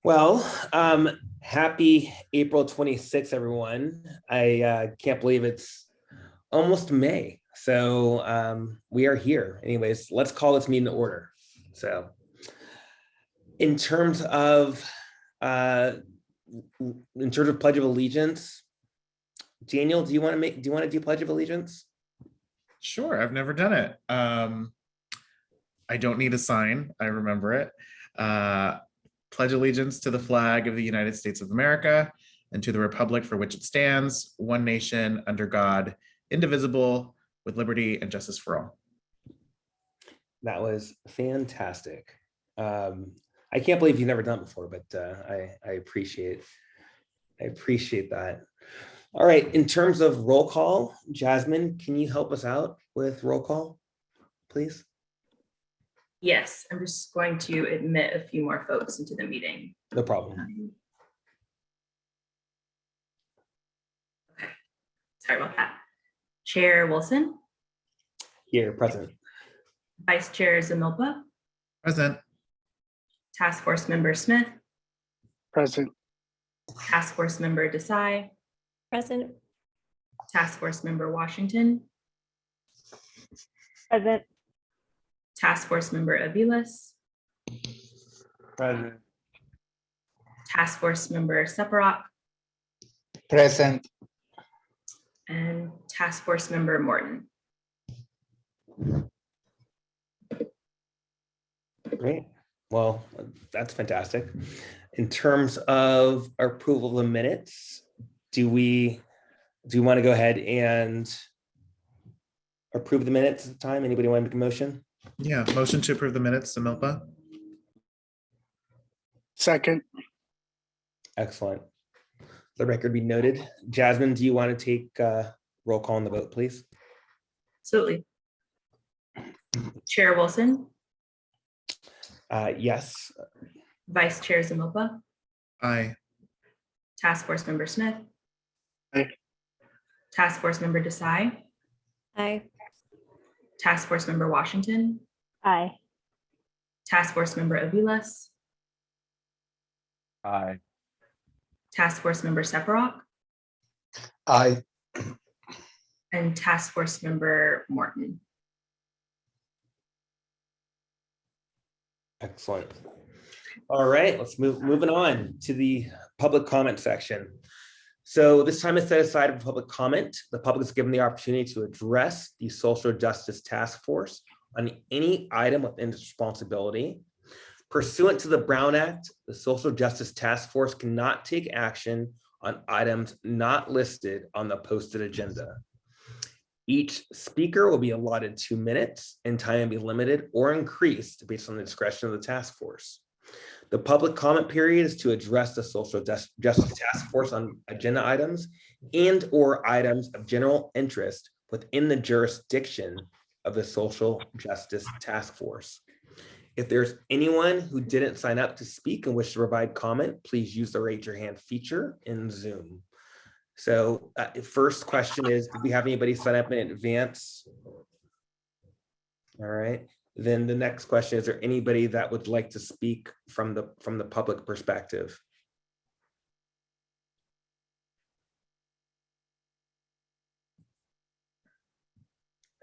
Well, happy April 26th, everyone. I can't believe it's almost May. So we are here. Anyways, let's call this meeting to order. So in terms of Pledge of Allegiance, Daniel, do you want to do Pledge of Allegiance? Sure, I've never done it. I don't need a sign, I remember it. Pledge allegiance to the flag of the United States of America and to the republic for which it stands, one nation, under God, indivisible, with liberty and justice for all. That was fantastic. I can't believe you've never done it before, but I appreciate that. All right, in terms of roll call, Jasmine, can you help us out with roll call, please? Yes, I'm just going to admit a few more folks into the meeting. No problem. Okay, sorry about that. Chair Wilson. Here, present. Vice Chair Zamilpa. Present. Task Force Member Smith. Present. Task Force Member Desai. Present. Task Force Member Washington. Present. Task Force Member Aviles. Present. Task Force Member Separok. Present. And Task Force Member Morton. Great. Well, that's fantastic. In terms of our approval of the minutes, do we want to go ahead and approve the minutes at the time? Anybody want to make a motion? Yeah, motion to approve the minutes, Samilpa. Second. Excellent. The record be noted. Jasmine, do you want to take roll call on the vote, please? Absolutely. Chair Wilson. Yes. Vice Chair Zamilpa. Aye. Task Force Member Smith. Aye. Task Force Member Desai. Aye. Task Force Member Washington. Aye. Task Force Member Aviles. Aye. Task Force Member Separok. Aye. And Task Force Member Morton. Excellent. All right, let's moving on to the public comment section. So this time is set aside for public comment. The public is given the opportunity to address the Social Justice Task Force on any item within its responsibility. Pursuant to the Brown Act, the Social Justice Task Force cannot take action on items not listed on the posted agenda. Each speaker will be allotted 2 minutes, and time will be limited or increased based on the discretion of the task force. The public comment period is to address the Social Justice Task Force on agenda items and/or items of general interest within the jurisdiction of the Social Justice Task Force. If there's anyone who didn't sign up to speak and wish to provide comment, please use the raise your hand feature in Zoom. So first question is, did we have anybody sign up in advance? All right. Then the next question, is there anybody that would like to speak from the public perspective?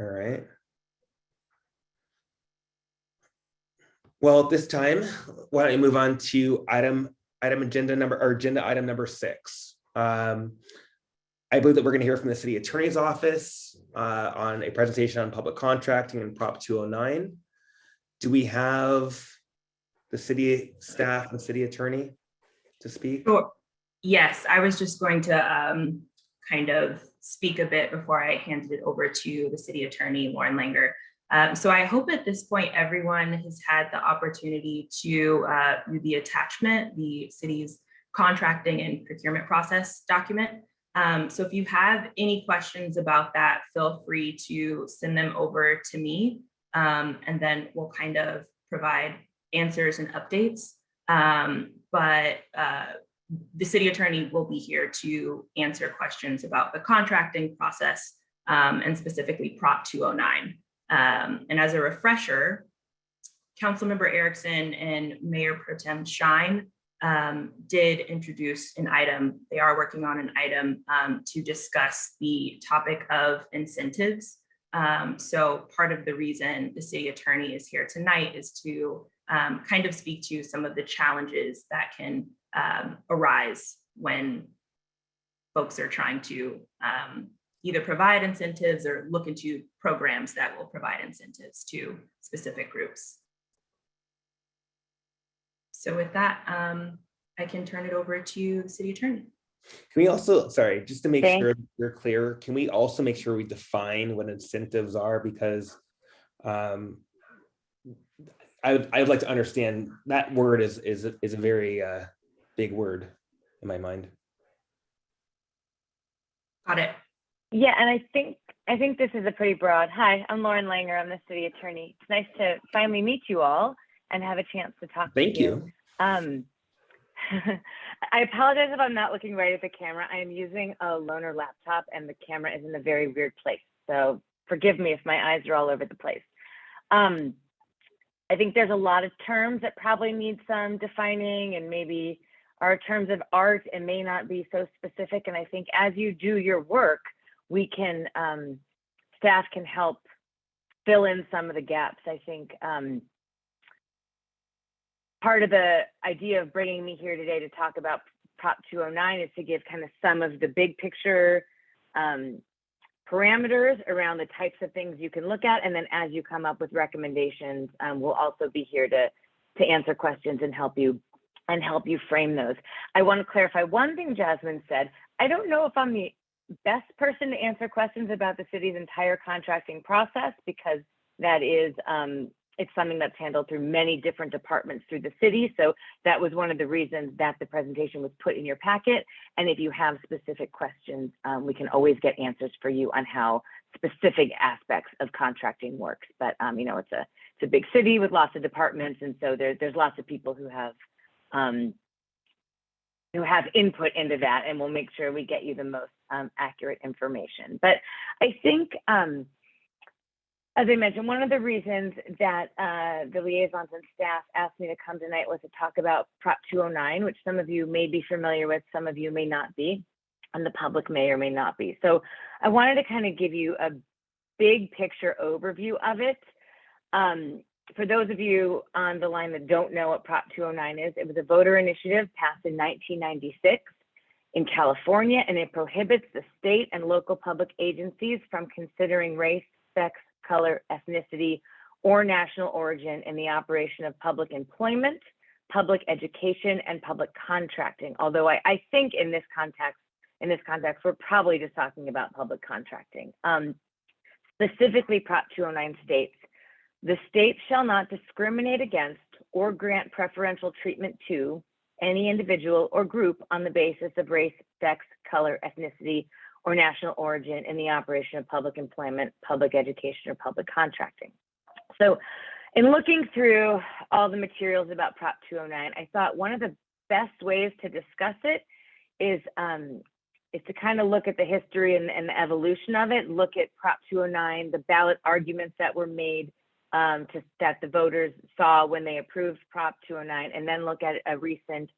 All right. Well, at this time, why don't we move on to agenda item number 6. I believe that we're going to hear from the city attorney's office on a presentation on public contracting and Prop 209. Do we have the city staff and city attorney to speak? Sure. Yes, I was just going to kind of speak a bit before I handed it over to the city attorney, Lauren Langer. So I hope at this point, everyone has had the opportunity to view the attachment, the city's contracting and procurement process document. So if you have any questions about that, feel free to send them over to me, and then we'll kind of provide answers and updates. But the city attorney will be here to answer questions about the contracting process and specifically Prop 209. And as a refresher, Councilmember Erickson and Mayor Pro Tem Shine did introduce an item. They are working on an item to discuss the topic of incentives. So part of the reason the city attorney is here tonight is to kind of speak to some of the challenges that can arise when folks are trying to either provide incentives or look into programs that will provide incentives to specific groups. So with that, I can turn it over to the city attorney. Can we also, sorry, just to make Thank- sure you're clear, can we also make sure we define what incentives are? Because I would like to understand that word is a very big word in my mind. Got it. Yeah, and I think this is a pretty broad. Hi, I'm Lauren Langer. I'm the city attorney. It's nice to finally meet you all and have a chance to talk Thank to you. I apologize if I'm not looking right at the camera. I am using a loaner laptop and the camera is in a very weird place. So forgive me if my eyes are all over the place. I think there's a lot of terms that probably need some defining, and maybe are terms of art and may not be so specific. And I think as you do your work, we can, staff can help fill in some of the gaps. I think part of the idea of bringing me here today to talk about Prop 209 is to give kind of some of the big picture parameters around the types of things you can look at. And then as you come up with recommendations, we'll also be here to answer questions and help you frame those. I want to clarify one thing Jasmine said. I don't know if I'm the best person to answer questions about the city's entire contracting process, because that is, it's something that's handled through many different departments through the city. So that was one of the reasons that the presentation was put in your packet. And if you have specific questions, we can always get answers for you on how specific aspects of contracting works. But you know, it's a big city with lots of departments, and so there's lots of people who have input into that, and we'll make sure we get you the most accurate information. But I think, as I mentioned, one of the reasons that the liaisons and staff asked me to come tonight was to talk about Prop 209, which some of you may be familiar with, some of you may not be, and the public may or may not be. So I wanted to kind of give you a big picture overview of it. For those of you on the line that don't know what Prop 209 is, it was a voter initiative passed in 1996 in California, and it prohibits the state and local public agencies from considering race, sex, color, ethnicity, or national origin in the operation of public employment, public education, and public contracting. Although I think in this context, we're probably just talking about public contracting. Specifically, Prop 209 states, the state shall not discriminate against or grant preferential treatment to any individual or group on the basis of race, sex, color, ethnicity, or national origin in the operation of public employment, public education, or public contracting. So in looking through all the materials about Prop 209, I thought one of the best ways to discuss it is to kind of look at the history and the evolution of it, look at Prop 209, the ballot arguments that were made that the voters saw when they approved Prop 209, and then look at a recent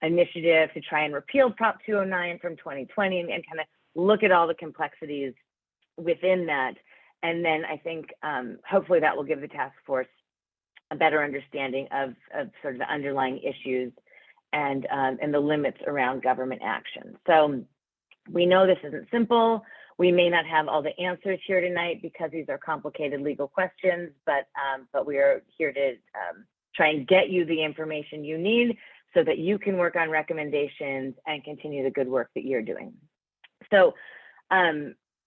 initiative to try and repeal Prop 209 from 2020 and kind of look at all the complexities within that. And then I think hopefully that will give the task force a better understanding of sort of the underlying issues and the limits around government action. So we know this isn't simple. We may not have all the answers here tonight because these are complicated legal questions, but we are here to try and get you the information you need so that you can work on recommendations and continue the good work that you're doing. So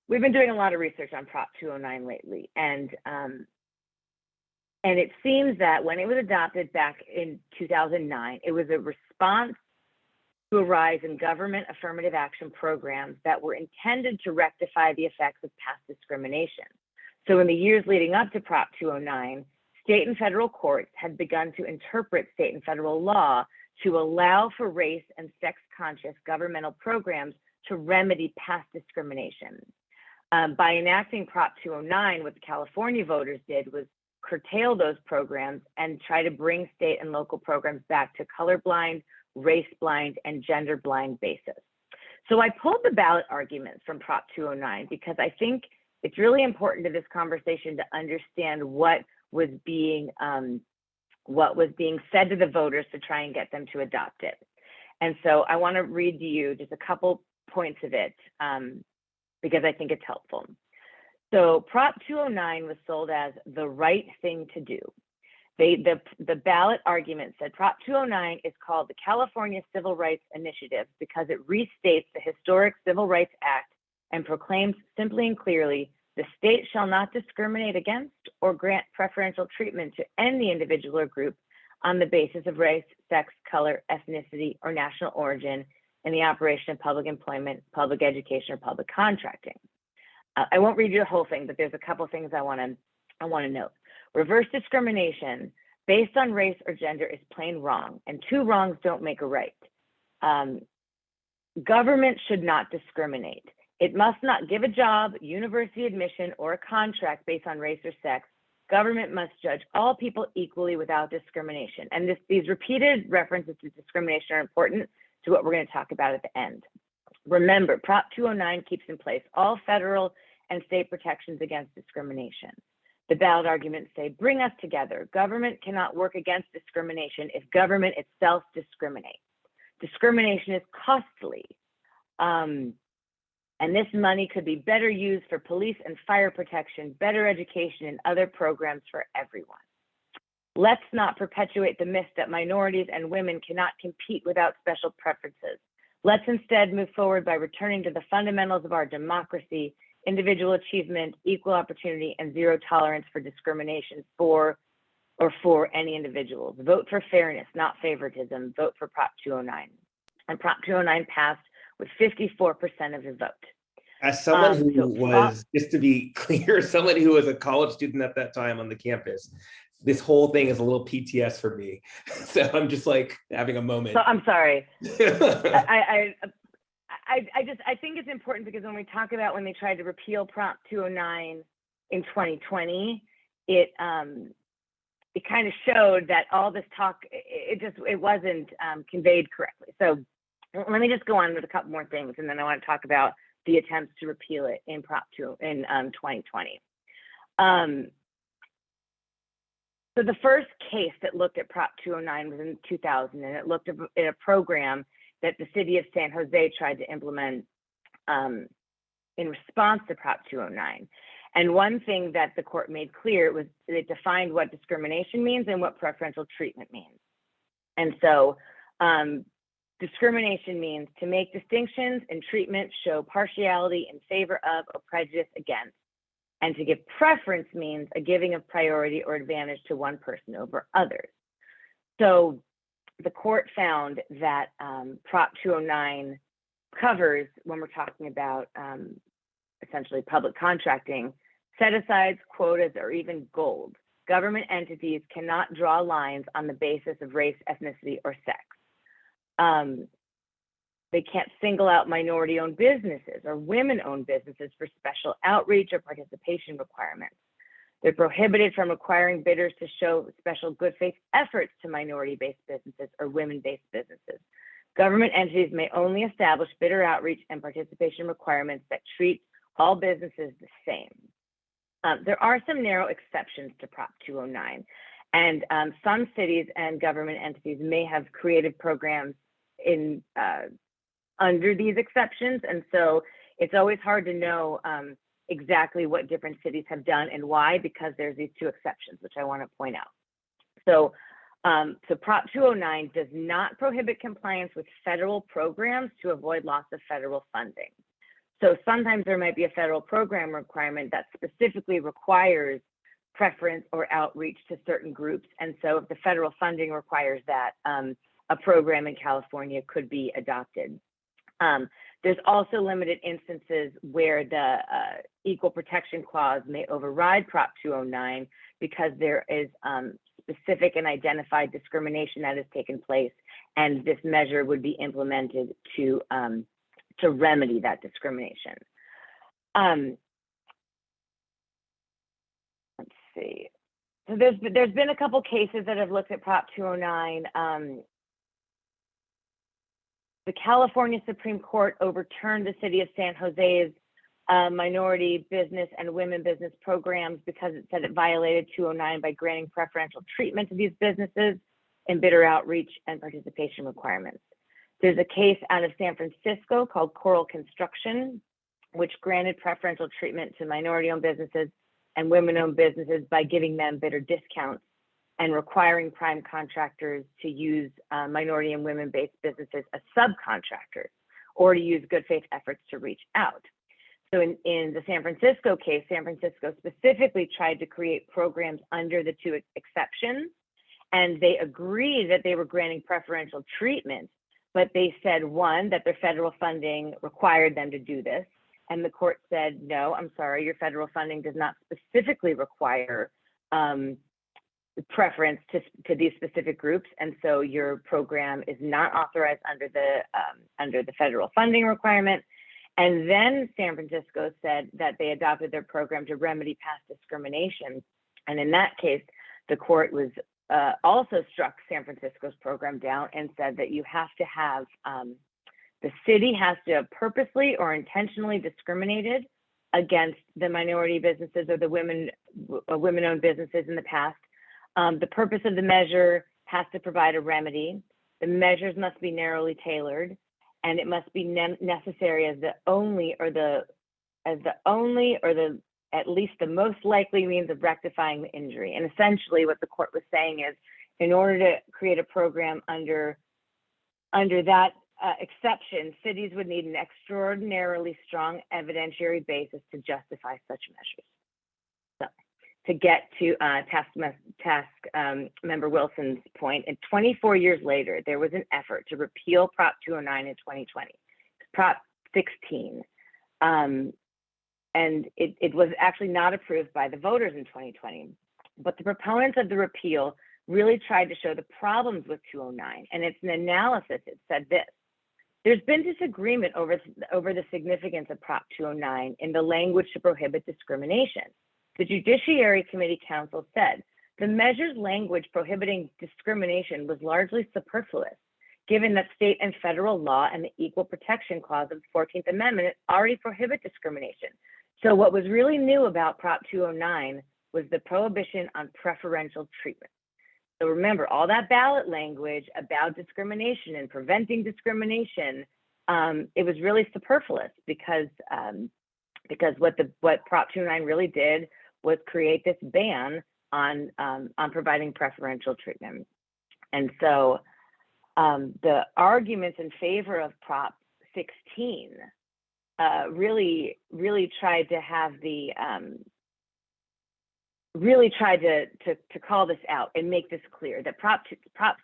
we've been doing a lot of research on Prop 209 lately, and it seems that when it was adopted back in 2009, it was a response to a rise in government affirmative action programs that were intended to rectify the effects of past discrimination. So in the years leading up to Prop 209, state and federal courts had begun to interpret state and federal law to allow for race and sex conscious governmental programs to remedy past discrimination. By enacting Prop 209, what the California voters did was curtail those programs and try to bring state and local programs back to colorblind, race-blind, and gender-blind basis. So I pulled the ballot arguments from Prop 209 because I think it's really important to this conversation to understand what was being said to the voters to try and get them to adopt it. And so I want to read to you just a couple points of it because I think it's helpful. So Prop 209 was sold as the right thing to do. The ballot argument said Prop 209 is called the California Civil Rights Initiative because it restates the historic Civil Rights Act and proclaims simply and clearly, the state shall not discriminate against or grant preferential treatment to any individual or group on the basis of race, sex, color, ethnicity, or national origin in the operation of public employment, public education, or public contracting. I won't read you the whole thing, but there's a couple things I want to note. Reverse discrimination based on race or gender is plain wrong, and two wrongs don't make a right. Government should not discriminate. It must not give a job, university admission, or a contract based on race or sex. Government must judge all people equally without discrimination. And these repeated references to discrimination are important to what we're going to talk about at the end. Remember, Prop 209 keeps in place all federal and state protections against discrimination. The ballot arguments say, bring us together. Government cannot work against discrimination if government itself discriminates. Discrimination is costly. And this money could be better used for police and fire protection, better education, and other programs for everyone. Let's not perpetuate the myth that minorities and women cannot compete without special preferences. Let's instead move forward by returning to the fundamentals of our democracy, individual achievement, equal opportunity, and zero tolerance for discrimination for any individuals. Vote for fairness, not favoritism. Vote for Prop 209. And Prop 209 passed with 54% of the vote. As someone who was, just to be clear, someone who was a college student at that time on the campus, this whole thing is a little PTS for me. So I'm just like having a moment. So I'm sorry. I think it's important because when we talk about when they tried to repeal Prop 209 in 2020, it kind of showed that all this talk, it wasn't conveyed correctly. So let me just go on with a couple more things, and then I want to talk about the attempts to repeal it in Prop 2 in 2020. So the first case that looked at Prop 209 was in 2000, and it looked at a program that the city of San Jose tried to implement in response to Prop 209. And one thing that the court made clear was it defined what discrimination means and what preferential treatment means. And so discrimination means to make distinctions in treatment, show partiality in favor of or prejudice against. And to give preference means a giving of priority or advantage to one person over others. So the court found that Prop 209 covers, when we're talking about essentially public contracting, set-asides, quotas, or even goals. Government entities cannot draw lines on the basis of race, ethnicity, or sex. They can't single out minority-owned businesses or women-owned businesses for special outreach or participation requirements. They're prohibited from requiring bidders to show special good faith efforts to minority-based businesses or women-based businesses. Government entities may only establish bidder outreach and participation requirements that treat all businesses the same. There are some narrow exceptions to Prop 209, and some cities and government entities may have created programs in under these exceptions, and so it's always hard to know exactly what different cities have done and why, because there's these two exceptions, which I want to point out. So, so Prop 209 does not prohibit compliance with federal programs to avoid loss of federal funding. So sometimes there might be a federal program requirement that specifically requires preference or outreach to certain groups. And so if the federal funding requires that, a program in California could be adopted. There's also limited instances where the Equal Protection Clause may override Prop 209 because there is specific and identified discrimination that has taken place, and this measure would be implemented to remedy that discrimination. Let's see. So there's been a couple cases that have looked at Prop 209. The California Supreme Court overturned the city of San Jose's minority business and women business programs because it said it violated 209 by granting preferential treatment to these businesses and bidder outreach and participation requirements. There's a case out of San Francisco called Coral Construction, which granted preferential treatment to minority-owned businesses and women-owned businesses by giving them bidder discounts and requiring prime contractors to use minority and women-based businesses as subcontractors or to use good faith efforts to reach out. So in the San Francisco case, San Francisco specifically tried to create programs under the two exceptions, and they agreed that they were granting preferential treatment, but they said, one, that their federal funding required them to do this. And the court said, no, I'm sorry, your federal funding does not specifically require preference to these specific groups. And so your program is not authorized under the federal funding requirement. And then San Francisco said that they adopted their program to remedy past discrimination. And in that case, the court was also struck San Francisco's program down and said that you have to have, the city has to have purposely or intentionally discriminated against the minority businesses or the women-owned businesses in the past. The purpose of the measure has to provide a remedy. The measures must be narrowly tailored, and it must be necessary as the only or at least the most likely means of rectifying the injury. And essentially what the court was saying is, in order to create a program under that exception, cities would need an extraordinarily strong evidentiary basis to justify such measures. So to get to member Wilson's point, and 24 years later, there was an effort to repeal Prop 209 in 2020, Prop 16. And it was actually not approved by the voters in 2020. But the proponents of the repeal really tried to show the problems with 209. And it's an analysis, it said this: there's been disagreement over the significance of Prop 209 in the language to prohibit discrimination. The Judiciary Committee Counsel said the measure's language prohibiting discrimination was largely superfluous, given that state and federal law and the Equal Protection Clause of the 14th Amendment already prohibit discrimination. So what was really new about Prop 209 was the prohibition on preferential treatment. So remember, all that ballot language about discrimination and preventing discrimination, it was really superfluous because what Prop 209 really did was create this ban on providing preferential treatment. And so the arguments in favor of Prop 16 really tried to have the really tried to call this out and make this clear that Prop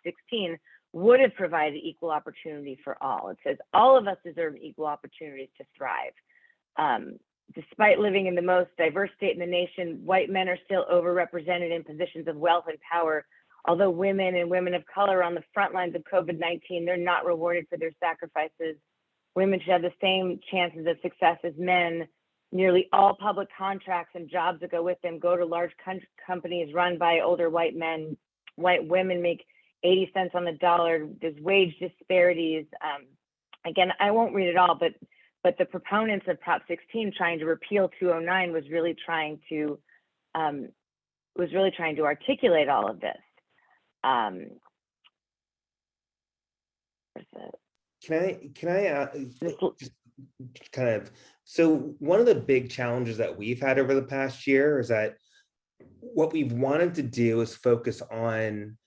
16 would have provided equal opportunity for all. It says all of us deserve equal opportunities to thrive. Despite living in the most diverse state in the nation, white men are still overrepresented in positions of wealth and power. Although women and women of color are on the front lines of COVID-19, they're not rewarded for their sacrifices. Women should have the same chances of success as men. Nearly all public contracts and jobs that go with them go to large companies run by older white men. White women make 80 cents on the dollar. There's wage disparities. Again, I won't read it all, but the proponents of Prop 16 trying to repeal 209 was really trying to articulate all of this. Can I just kind of, so one of the big challenges that we've had over the past year is that what we've wanted to do is focus on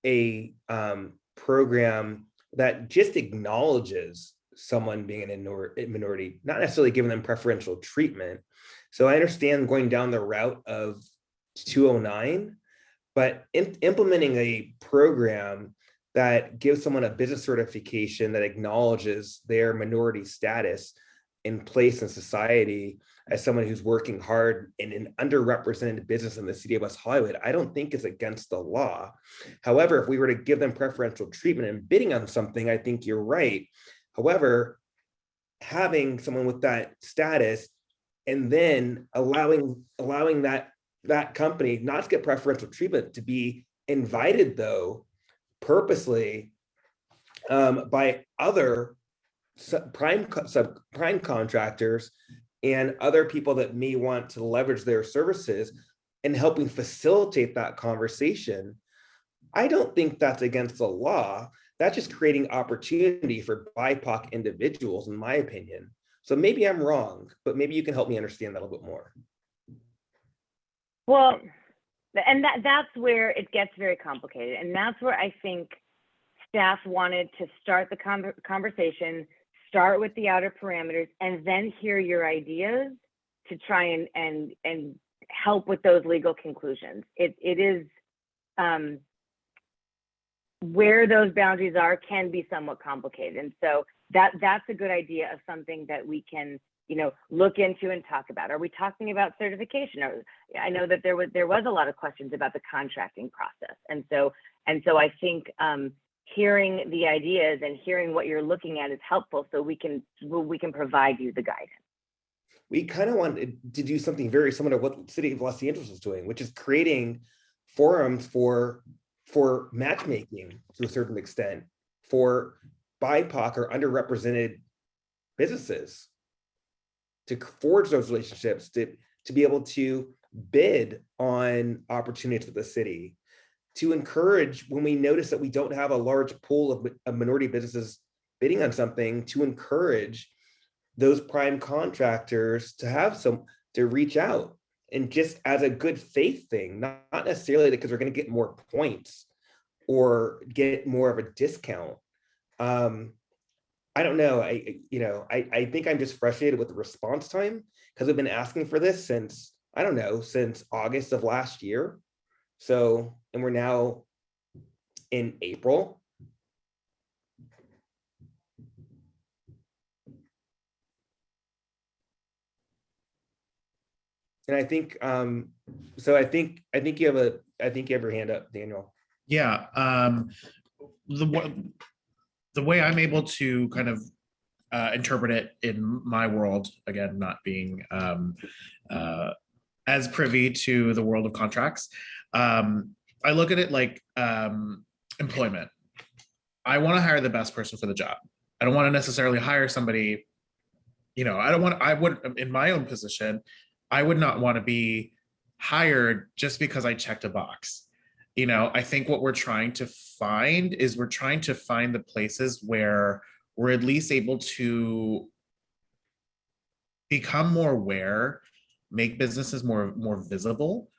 a program that just acknowledges someone being a minority, not necessarily giving them preferential treatment. So I understand going down the route of 209, but implementing a program that gives someone a business certification that acknowledges their minority status in place in society as someone who's working hard in an underrepresented business in the city of West Hollywood, I don't think is against the law. However, if we were to give them preferential treatment and bidding on something, I think you're right. However, having someone with that status and then allowing that that company not to get preferential treatment, to be invited though purposely by other prime contractors and other people that may want to leverage their services and helping facilitate that conversation. I don't think that's against the law. That's just creating opportunity for BIPOC individuals, in my opinion. So maybe I'm wrong, but maybe you can help me understand that a little bit more. Well, and that's where it gets very complicated. And that's where I think staff wanted to start the conversation, start with the outer parameters, and then hear your ideas to try and help with those legal conclusions. It is where those boundaries are can be somewhat complicated. And so that's a good idea of something that we can, look into and talk about. Are we talking about certification? Or I know that there was a lot of questions about the contracting process. And so I think hearing the ideas and hearing what you're looking at is helpful, so we can provide you the guidance. We kind of wanted to do something very similar to what the city of Los Angeles is doing, which is creating forums for matchmaking to a certain extent for BIPOC or underrepresented businesses, to forge those relationships, to be able to bid on opportunities with the city, to encourage, when we notice that we don't have a large pool of minority businesses bidding on something, to encourage those prime contractors to reach out, and just as a good faith thing, not necessarily because we're going to get more points or get more of a discount. I don't know. I think I'm just frustrated with the response time, because we've been asking for this since August of last year. So, and we're now in April. And I think I think you have your hand up, Daniel. Yeah. The way I'm able to kind of interpret it in my world, again, not being as privy to the world of contracts, I look at it like employment. I want to hire the best person for the job. I don't want to necessarily hire somebody, I would, in my own position, I would not want to be hired just because I checked a box. I think what we're trying to find is the places where we're at least able to become more aware, make businesses more visible,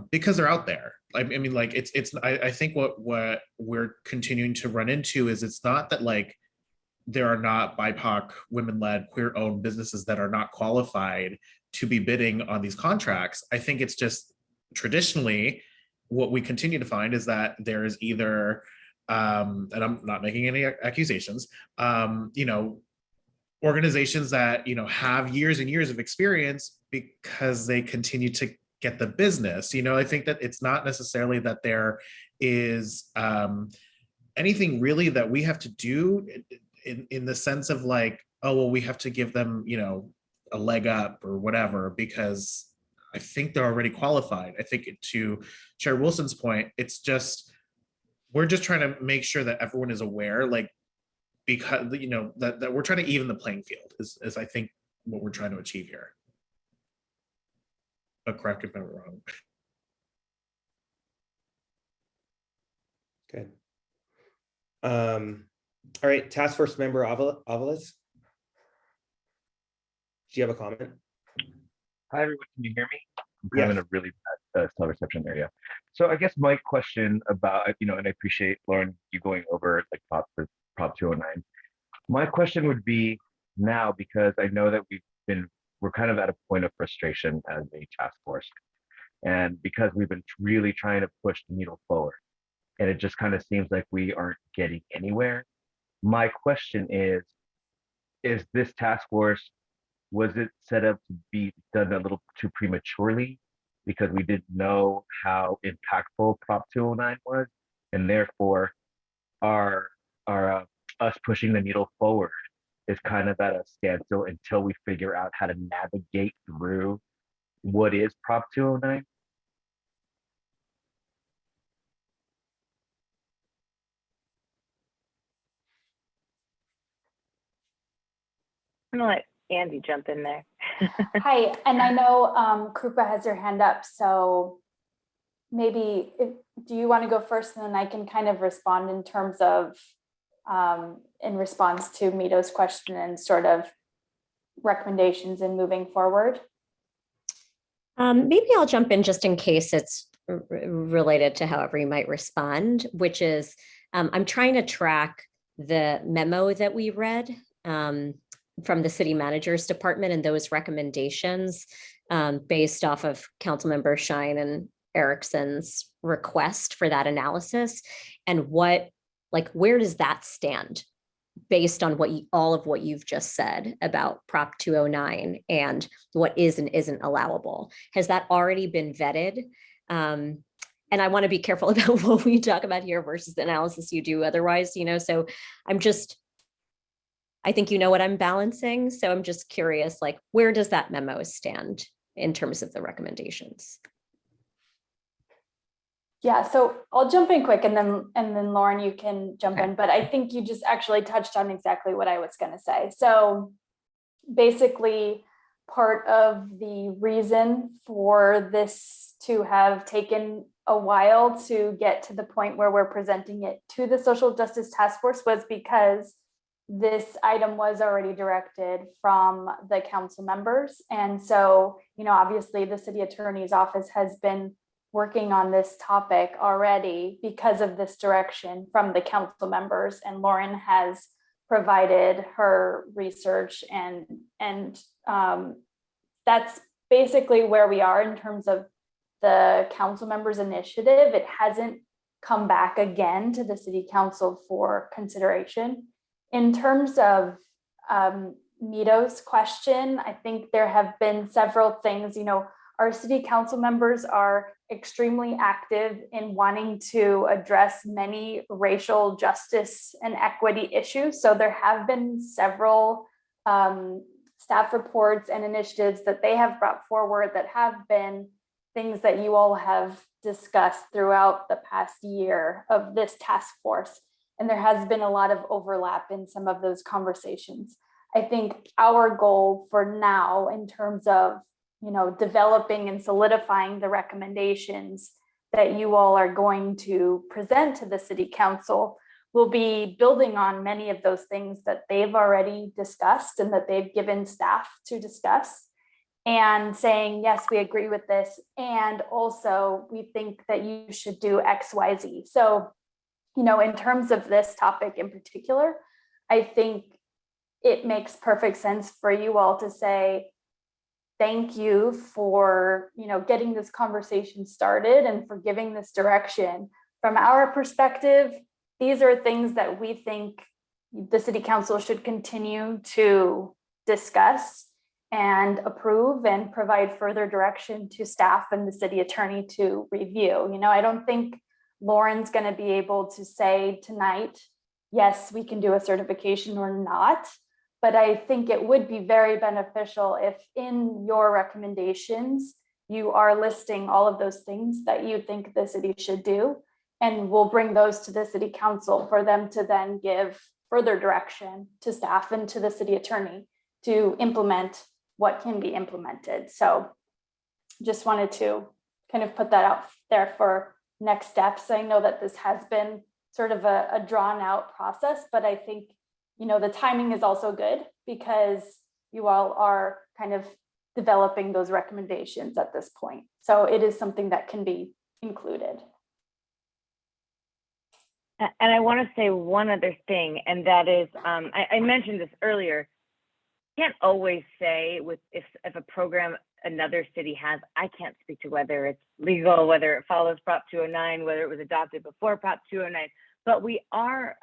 because they're out there. I mean, like I think what we're continuing to run into is, it's not that like there are not BIPOC, women-led, queer-owned businesses that are not qualified to be bidding on these contracts. I think it's just traditionally what we continue to find is that there is either, and I'm not making any accusations, organizations that, have years and years of experience because they continue to get the business. I think that it's not necessarily that there is anything really that we have to do in the sense of like, oh, well, we have to give them, a leg up or whatever, because I think they're already qualified. I think, to Chair Wilson's point, it's just, we're just trying to make sure that everyone is aware, like, because, that we're trying to even the playing field is I think what we're trying to achieve here. But correct if I'm wrong. Good. All right, Task Force Member Avalos. Do you have a comment? Hi, everyone. Can you hear me? I'm kind of in a really bad cell reception area. So I guess my question about, and I appreciate, Lauren, you going over like Prop 209. My question would be now, because I know that we're kind of at a point of frustration as a task force. And because we've been really trying to push the needle forward, and it just kind of seems like we aren't getting anywhere. My question is this task force, was it set up to be done a little too prematurely because we didn't know how impactful Prop 209 was, and therefore us pushing the needle forward is kind of at a standstill until we figure out how to navigate through what is Prop 209? I'm gonna let Andy jump in there. Hi, and I know Krupa has her hand up, so maybe do you want to go first, and then I can kind of respond in terms of in response to Mito's question and sort of recommendations in moving forward. Maybe I'll jump in just in case it's related to however you might respond, which is I'm trying to track the memo that we read from the city manager's department and those recommendations based off of Councilmember Shine and Erickson's request for that analysis, and where does that stand based on all of what you've just said about Prop 209 and what is and isn't allowable? Has that already been vetted? And I want to be careful about what we talk about here versus the analysis you do otherwise, so I think you know what I'm balancing. So I'm just curious, where does that memo stand in terms of the recommendations? Yeah, so I'll jump in quick and then Lauren, you can jump in, but I think you just actually touched on exactly what I was going to say. So basically, part of the reason for this to have taken a while to get to the point where we're presenting it to the Social Justice Task Force was because this item was already directed from the council members. And so, obviously the city attorney's office has been working on this topic already because of this direction from the council members, and Lauren has provided her research and that's basically where we are in terms of the council members' initiative. It hasn't come back again to the city council for consideration. In terms of Mito's question, I think there have been several things. Our city council members are extremely active in wanting to address many racial justice and equity issues. So there have been several staff reports and initiatives that they have brought forward that have been things that you all have discussed throughout the past year of this task force. And there has been a lot of overlap in some of those conversations. I think our goal for now, in terms of developing and solidifying the recommendations that you all are going to present to the city council, will be building on many of those things that they've already discussed and that they've given staff to discuss, and saying, yes, we agree with this. And also we think that you should do X, Y, Z. So, in terms of this topic in particular, I think it makes perfect sense for you all to say, thank you for, getting this conversation started and for giving this direction. From our perspective, these are things that we think the city council should continue to discuss and approve and provide further direction to staff and the city attorney to review. I don't think Lauren's going to be able to say tonight, yes, we can do a certification or not. But I think it would be very beneficial if in your recommendations, you are listing all of those things that you think the city should do. And we'll bring those to the city council for them to then give further direction to staff and to the city attorney to implement what can be implemented. So just wanted to kind of put that out there for next steps. I know that this has been sort of a drawn out process, but I think the timing is also good because you all are kind of developing those recommendations at this point. So it is something that can be included. And I want to say one other thing, and that is, I mentioned this earlier, can't always say if a program another city has, I can't speak to whether it's legal, whether it follows Prop 209, whether it was adopted before Prop 209, but we are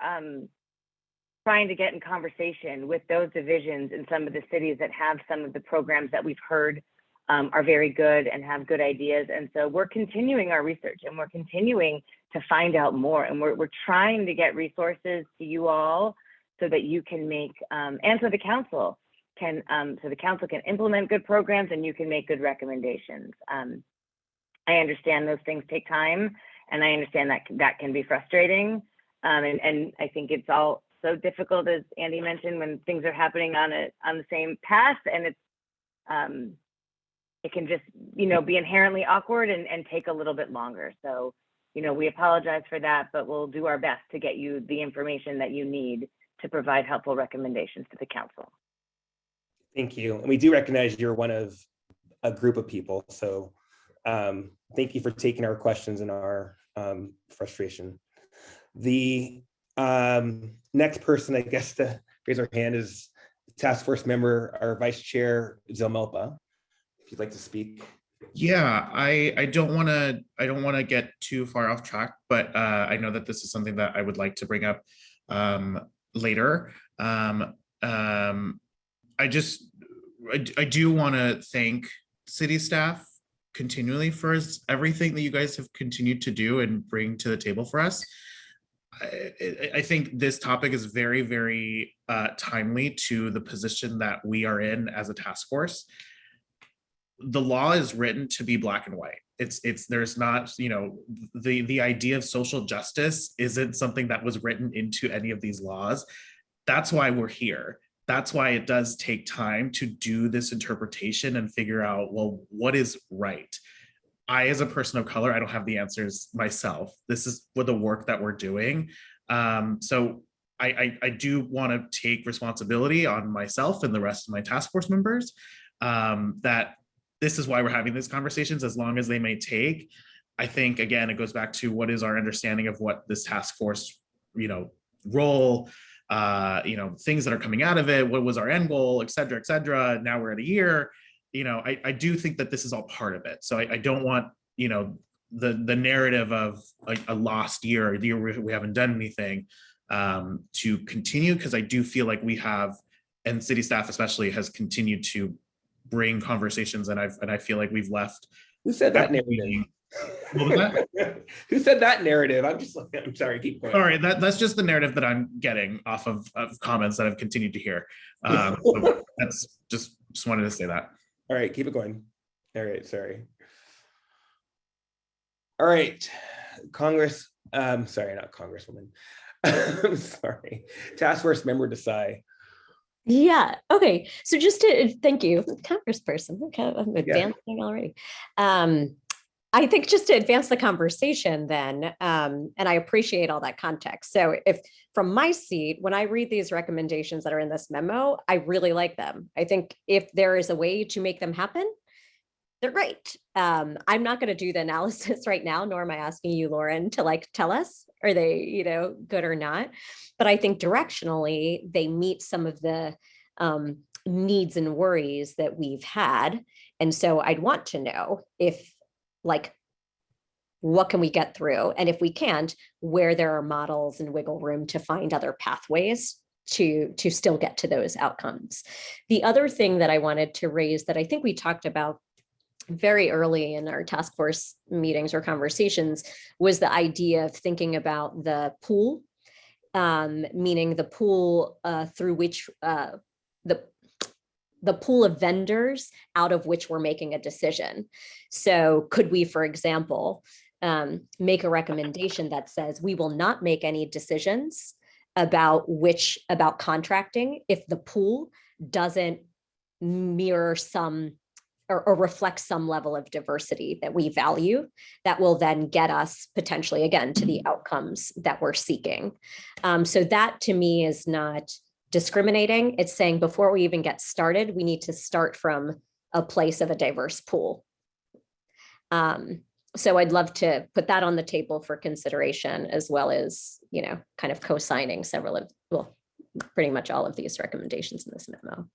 trying to get in conversation with those divisions in some of the cities that have some of the programs that we've heard are very good and have good ideas. And so we're continuing our research and we're continuing to find out more. And we're trying to get resources to you all so that you can make, and so the council can implement good programs and you can make good recommendations. I understand those things take time, and I understand that can be frustrating. And I think it's all so difficult, as Andy mentioned, when things are happening on the same path, and it can just, be inherently awkward and take a little bit longer. So, we apologize for that, but we'll do our best to get you the information that you need to provide helpful recommendations to the council. Thank you. And we do recognize you're one of a group of people. So thank you for taking our questions and our frustration. The next person, I guess, to raise our hand is task force member, our vice chair, Zelmelpa. If you'd like to speak. Yeah, I don't want to get too far off track, but I know that this is something that I would like to bring up later. I do want to thank city staff continually for everything that you guys have continued to do and bring to the table for us. I think this topic is very, very timely to the position that we are in as a task force. The law is written to be black and white. There's not, the idea of social justice isn't something that was written into any of these laws. That's why we're here. That's why it does take time to do this interpretation and figure out, well, what is right? I, as a person of color, I don't have the answers myself. This is for the work that we're doing. So I do want to take responsibility on myself and the rest of my task force members that this is why we're having these conversations, as long as they may take. I think, again, it goes back to what is our understanding of what this task force, role, things that are coming out of it, what was our end goal, et cetera, et cetera. Now we're at a year. I do think that this is all part of it. So I don't want, the narrative of a lost year, a year where we haven't done anything to continue, because I do feel like we have, and city staff especially has continued to bring conversations, and I feel like we've left. Who said that narrative? What was that? Who said that narrative? I'm sorry, keep going. Sorry, that's just the narrative that I'm getting off of comments that I've continued to hear. So that's just wanted to say that. All right, keep it going. All right, sorry. All right, sorry, not Congresswoman. I'm sorry. Task force member Desai. Yeah. Okay. So just to thank you, Congressperson. Okay, I'm advancing already. I think just to advance the conversation then, and I appreciate all that context. So if from my seat, when I read these recommendations that are in this memo, I really like them. I think if there is a way to make them happen, they're great. I'm not going to do the analysis right now, nor am I asking you, Lauren, to tell us, are they, good or not? But I think directionally, they meet some of the needs and worries that we've had. And so I'd want to know if, what can we get through? And if we can't, where there are models and wiggle room to find other pathways to still get to those outcomes. The other thing that I wanted to raise that I think we talked about very early in our task force meetings or conversations was the idea of thinking about the pool, meaning the pool through which the pool of vendors out of which we're making a decision. So could we, for example, make a recommendation that says we will not make any decisions about contracting if the pool doesn't mirror some or reflect some level of diversity that we value, that will then get us potentially, again, to the outcomes that we're seeking. So that to me is not discriminating. It's saying before we even get started, we need to start from a place of a diverse pool. So I'd love to put that on the table for consideration, as well as, kind of co-signing pretty much all of these recommendations in this memo.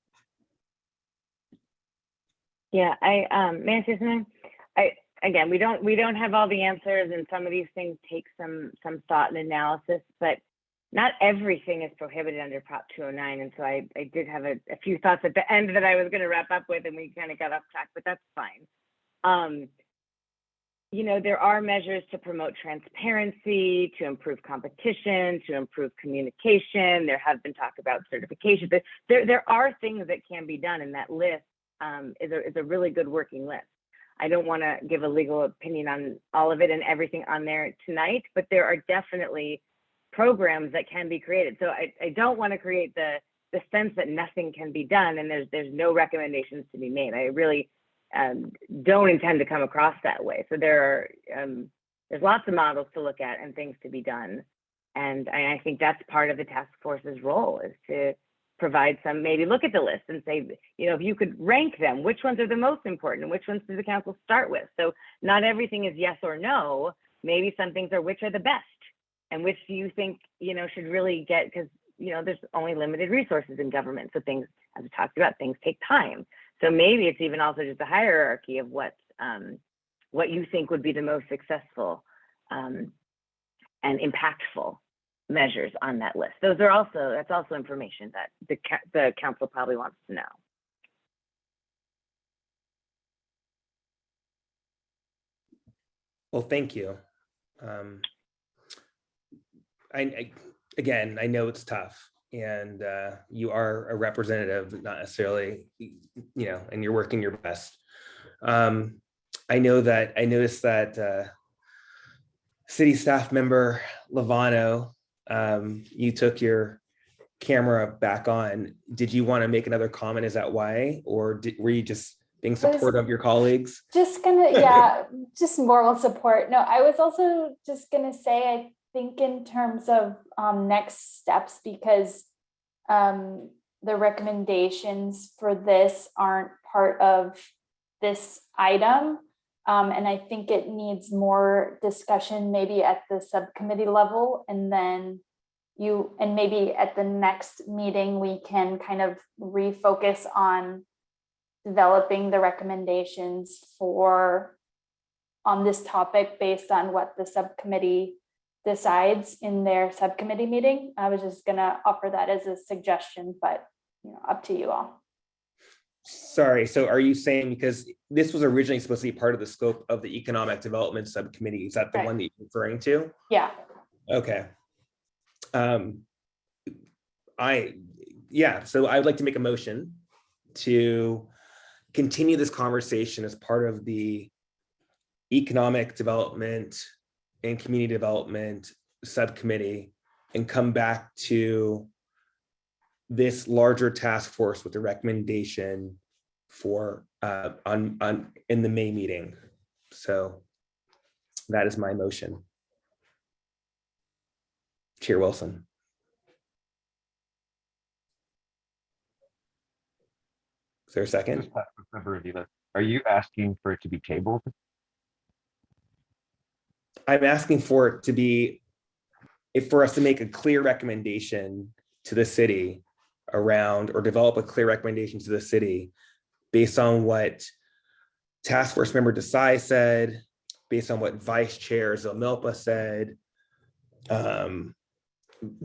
Yeah, may I say something? Again, we don't have all the answers, and some of these things take some thought and analysis, but not everything is prohibited under Prop 209. And so I did have a few thoughts at the end that I was going to wrap up with, and we kind of got off track, but that's fine. There are measures to promote transparency, to improve competition, to improve communication. There have been talk about certification, but there are things that can be done, and that list is a really good working list. I don't want to give a legal opinion on all of it and everything on there tonight, but there are definitely programs that can be created. So I don't want to create the sense that nothing can be done and there's no recommendations to be made. I really don't intend to come across that way. So there's lots of models to look at and things to be done. And I think that's part of the task force's role, is to provide some, maybe look at the list and say, if you could rank them, which ones are the most important and which ones does the council start with? So not everything is yes or no. Maybe some things are which are the best and which do you think, should really get, because, there's only limited resources in government. So things, as we talked about, things take time. So maybe it's even also just a hierarchy of what you think would be the most successful and impactful measures on that list. That's also information that the council probably wants to know. Well, thank you. Again, I know it's tough, and you are a representative, not necessarily, and you're working your best. I noticed that city staff member Lovano, you took your camera back on. Did you want to make another comment? Is that why, or were you just being supportive of your colleagues? Just just moral support. No, I was also just gonna say, I think in terms of next steps, because the recommendations for this aren't part of this item. And I think it needs more discussion, maybe at the subcommittee level, and then maybe at the next meeting, we can kind of refocus on developing the recommendations on this topic based on what the subcommittee decides in their subcommittee meeting. I was just gonna offer that as a suggestion, but up to you all. Sorry, so are you saying, because this was originally supposed to be part of the scope of the Economic Development Subcommittee, is that the one that you're referring to? Yeah. Okay. So I would like to make a motion to continue this conversation as part of the Economic Development and Community Development Subcommittee and come back to this larger task force with a recommendation for in the May meeting. So that is my motion. Chair Wilson. Is there a second? Are you asking for it to be tabled? I'm asking for it to be, for us to make a clear recommendation to the city around, or develop a clear recommendation to the city based on what Task Force Member Desai said, based on what Vice Chair Zilmilpa said,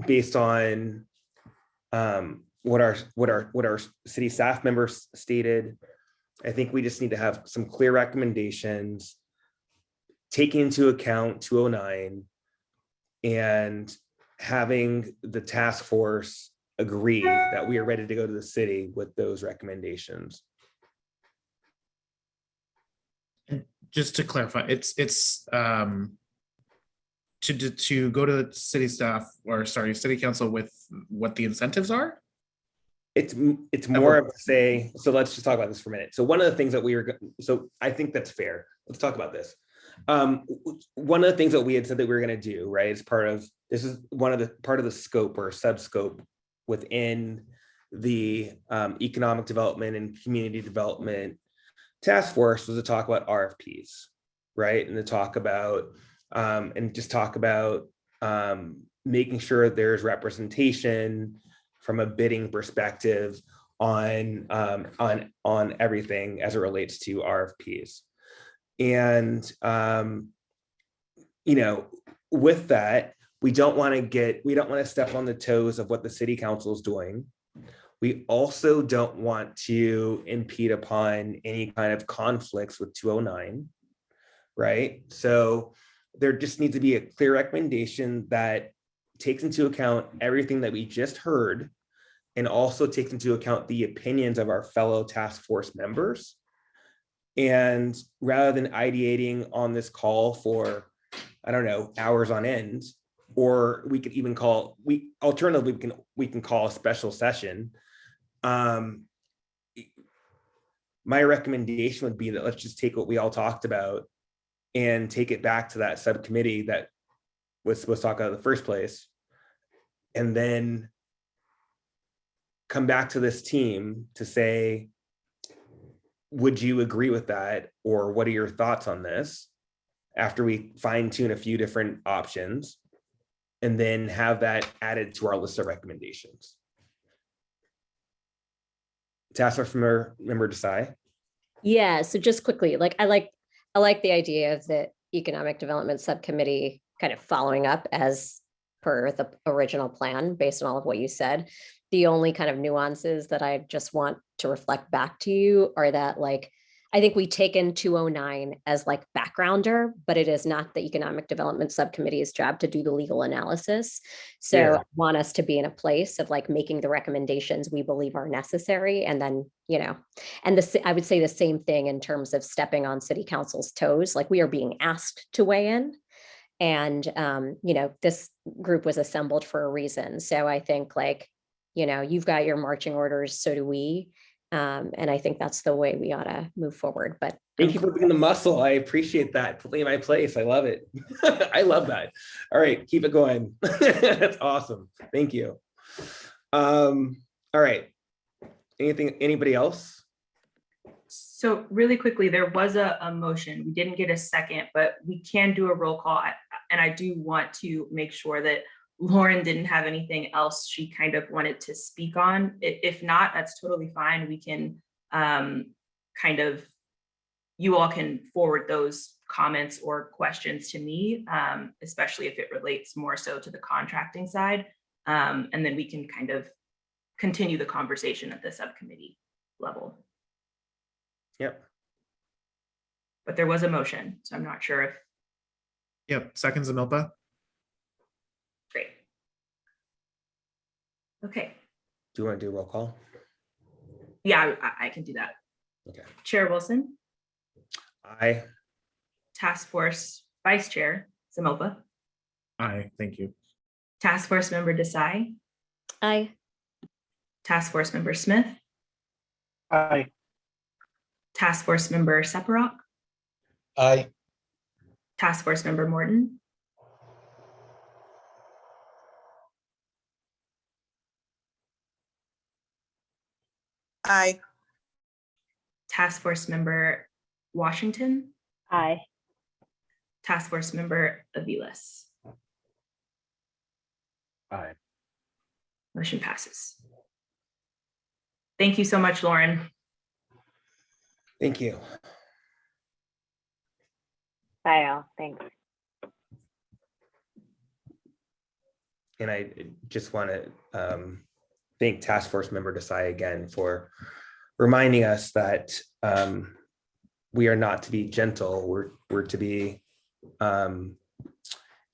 based on what our city staff members stated. I think we just need to have some clear recommendations, taking into account 209, and having the task force agree that we are ready to go to the city with those recommendations. Just to clarify, it's to go to the city staff, or sorry, city council with what the incentives are? It's more of say, so let's just talk about this for a minute. So one of the things that so I think that's fair. Let's talk about this. One of the things that we had said that we were going to do, right, as part of, this is part of the scope or sub-scope within the Economic Development and Community Development Task Force, was to talk about RFPs, right? And to talk about, making sure there's representation from a bidding perspective on everything as it relates to RFPs. And with that, we don't want to step on the toes of what the city council is doing. We also don't want to impede upon any kind of conflicts with 209, right? So there just needs to be a clear recommendation that takes into account everything that we just heard, and also takes into account the opinions of our fellow task force members. And rather than ideating on this call for, I don't know, hours on end, or we could even call, alternatively, we can call a special session. My recommendation would be that let's just take what we all talked about and take it back to that subcommittee that was supposed to talk about in the first place, and then come back to this team to say, would you agree with that? Or what are your thoughts on this? After we fine tune a few different options, and then have that added to our list of recommendations. Task Force member Desai. Yeah, so just quickly, like I like the idea of the Economic Development Subcommittee kind of following up as per the original plan based on all of what you said. The only kind of nuances that I just want to reflect back to you are that, like, I think we take in 209 as like backgrounder, but it is not the Economic Development Subcommittee's job to do the legal analysis. So Yeah. I want us to be in a place of like making the recommendations we believe are necessary. And then, you know, and I would say the same thing in terms of stepping on city council's toes. Like, we are being asked to weigh in. And, you know, this group was assembled for a reason. So I think, like, you know, you've got your marching orders, so do we. And I think that's the way we ought to move forward. But Thank you for being the muscle. I appreciate that. Put me in my place. I love it. I love that. All right, keep it going. That's awesome. Thank you. All right. Anybody else? So really quickly, there was a motion. We didn't get a second, but we can do a roll call. And I do want to make sure that Lauren didn't have anything else she kind of wanted to speak on. If not, that's totally fine. We can kind of, you all can forward those comments or questions to me, especially if it relates more so to the contracting side. And then we can kind of continue the conversation at the subcommittee level. Yep. But there was a motion, so I'm not sure if. Yep, seconds, Amilpa. Great. Okay. Do you want to do a roll call? Yeah, I can do that. Okay. Chair Wilson, Aye. Task Force Vice Chair Zamopa, Aye, thank you. Task Force Member Desai, I, Task Force Member Smith, Aye. Task Force Member Separok, Aye. Task Force Member Morton, Aye. Task Force Member Washington, Aye. Task Force Member Aviles. Aye. Motion passes. Thank you so much, Lauren. Thank you. Bye all. Thanks. And I just want to thank Task Force Member Desai again for reminding us that we are not to be gentle. We're to be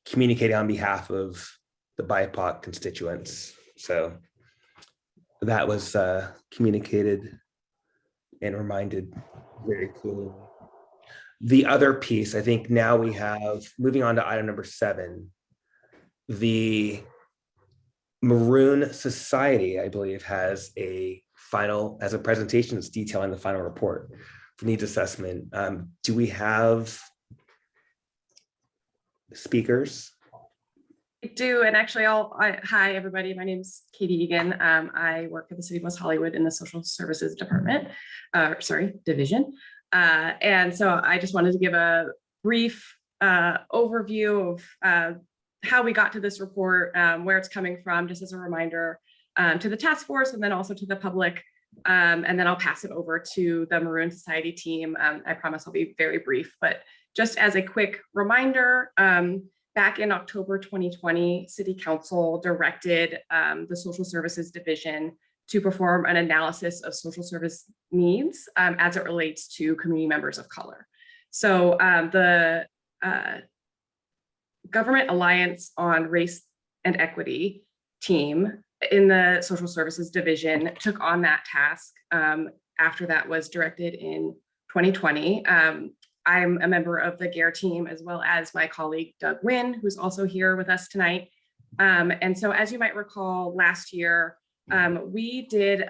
communicating on behalf of the BIPOC constituents. So that was communicated and reminded very clearly. The other piece, I think now we have, moving on to item number 7, the Maroon Society, I believe, has a presentation that's detailing the final report for needs assessment. Do we have speakers? I do, and actually hi everybody, my name's Katie Egan. I work for the City of West Hollywood in the Social Services Department, division. And so I just wanted to give a brief overview of how we got to this report, where it's coming from, just as a reminder to the task force and then also to the public. And then I'll pass it over to the Maroon Society team. I promise I'll be very brief, but just as a quick reminder, back in October 2020, City Council directed the Social Services Division to perform an analysis of social service needs as it relates to community members of color. So the Government Alliance on Race and Equity team in the Social Services Division took on that task after that was directed in 2020. I'm a member of the GARE team, as well as my colleague Doug Wynn, who's also here with us tonight. And so as you might recall, last year, we did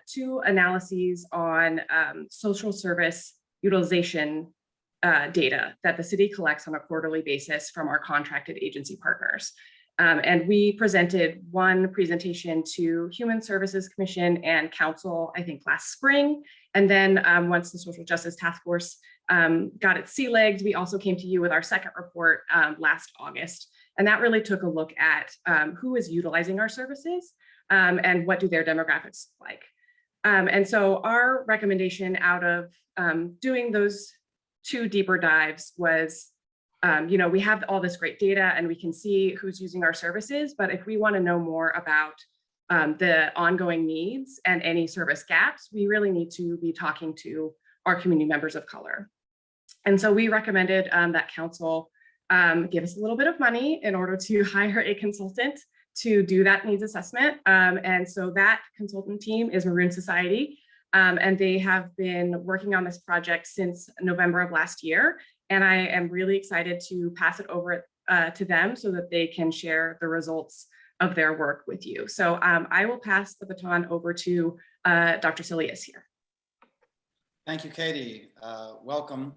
2 analyses on social service utilization data that the city collects on a quarterly basis from our contracted agency partners. And we presented one presentation to Human Services Commission and Council, I think last spring. And then once the Social Justice Task Force got its sea legged, we also came to you with our second report last August. And that really took a look at who is utilizing our services and what do their demographics look like. And so our recommendation out of doing those 2 deeper dives was, we have all this great data and we can see who's using our services, but if we want to know more about the ongoing needs and any service gaps, we really need to be talking to our community members of color. And so we recommended that council give us a little bit of money in order to hire a consultant to do that needs assessment. And so that consultant team is Maroon Society. And they have been working on this project since November of last year. And I am really excited to pass it over to them so that they can share the results of their work with you. So I will pass the baton over to Dr. Salias here. Thank you, Katie. Welcome.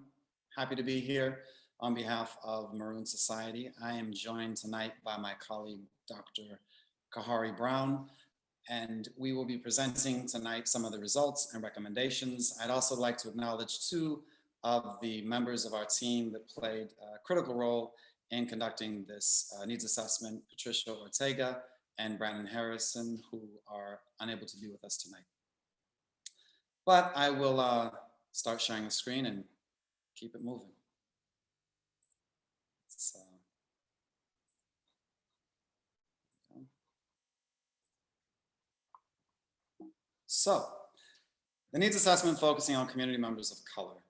Happy to be here on behalf of Maroon Society. I am joined tonight by my colleague, Dr. Kahari Brown, and we will be presenting tonight some of the results and recommendations. I'd also like to acknowledge 2 of the members of our team that played a critical role in conducting this needs assessment, Patricia Ortega and Brandon Harrison, who are unable to be with us tonight. But I will start sharing the screen and keep it moving. So, the needs assessment focusing on community members of color.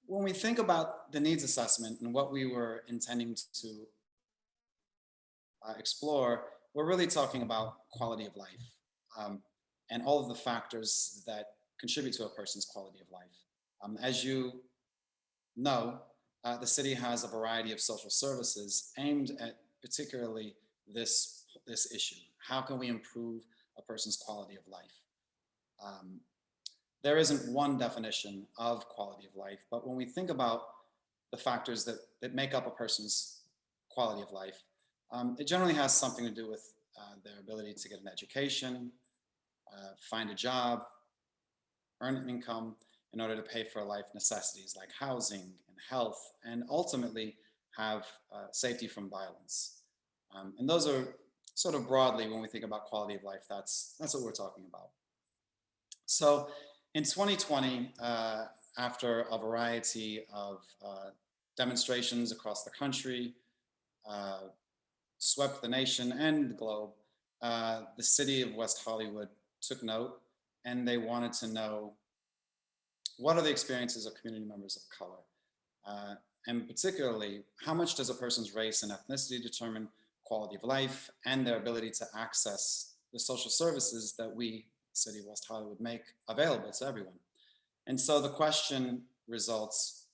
When we think about the needs assessment and what we were intending to explore, we're really talking about quality of life and all of the factors that contribute to a person's quality of life. As you know, the city has a variety of social services aimed at particularly this issue. How can we improve a person's quality of life? There isn't one definition of quality of life, but when we think about the factors that make up a person's quality of life, it generally has something to do with their ability to get an education, find a job, earn an income in order to pay for life necessities like housing and health, and ultimately have safety from violence. And those are sort of broadly, when we think about quality of life, that's what we're talking about. So in 2020, after a variety of demonstrations across the country, swept the nation and the globe, the city of West Hollywood took note, and they wanted to know, what are the experiences of community members of color? And particularly, how much does a person's race and ethnicity determine quality of life and their ability to access the social services that we, City of West Hollywood, make available to everyone? And so the question results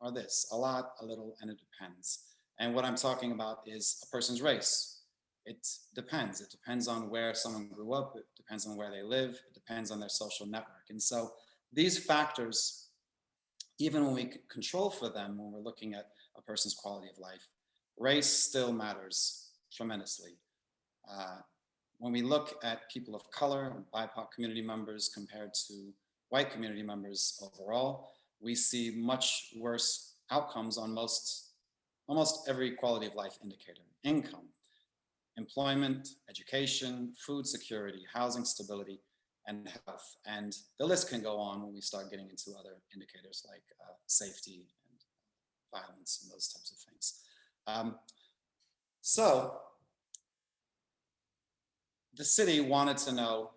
are this: a lot, a little, and it depends. And what I'm talking about is a person's race. It depends. It depends on where someone grew up. It depends on where they live. It depends on their social network. And so these factors, even when we control for them, when we're looking at a person's quality of life, race still matters tremendously. When we look at people of color, BIPOC community members compared to white community members overall, we see much worse outcomes on almost every quality of life indicator: income, employment, education, food security, housing stability, and health. And the list can go on when we start getting into other indicators like safety and violence and those types of things. So the city wanted to know,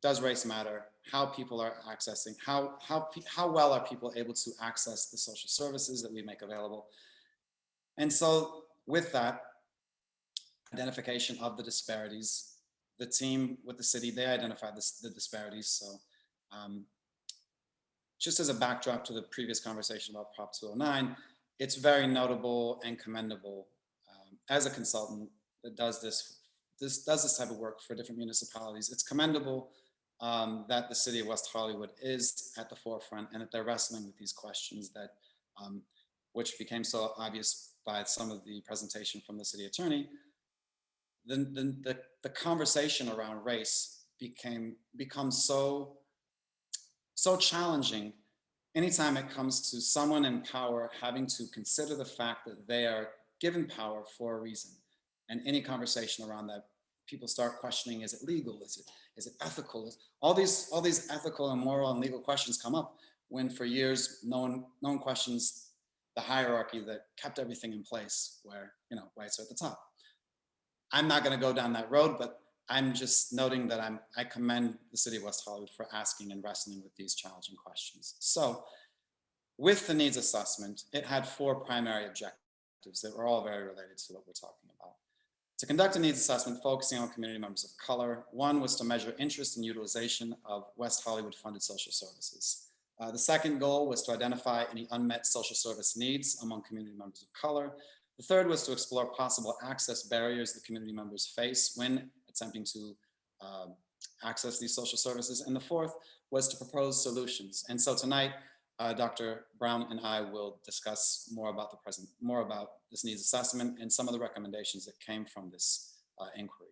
does race matter? How people are accessing, how well are people able to access the social services that we make available? And so with that identification of the disparities, the team with the city, they identified the disparities. So just as a backdrop to the previous conversation about Prop 209, it's very notable and commendable as a consultant that does this type of work for different municipalities. It's commendable that the city of West Hollywood is at the forefront and that they're wrestling with these questions that, which became so obvious by some of the presentation from the city attorney. The conversation around race becomes so challenging anytime it comes to someone in power having to consider the fact that they are given power for a reason. And any conversation around that, people start questioning, is it legal? Is it ethical? All these ethical and moral and legal questions come up when for years no one questions the hierarchy that kept everything in place, where whites are at the top. I'm not going to go down that road, but I'm just noting that I commend the city of West Hollywood for asking and wrestling with these challenging questions. So with the needs assessment, it had 4 primary objectives that were all very related to what we're talking about. To conduct a needs assessment focusing on community members of color, 1 was to measure interest and utilization of West Hollywood funded social services. The second goal was to identify any unmet social service needs among community members of color. The third was to explore possible access barriers that community members face when attempting to access these social services. And the fourth was to propose solutions. And so tonight, Dr. Brown and I will discuss more about this needs assessment and some of the recommendations that came from this inquiry.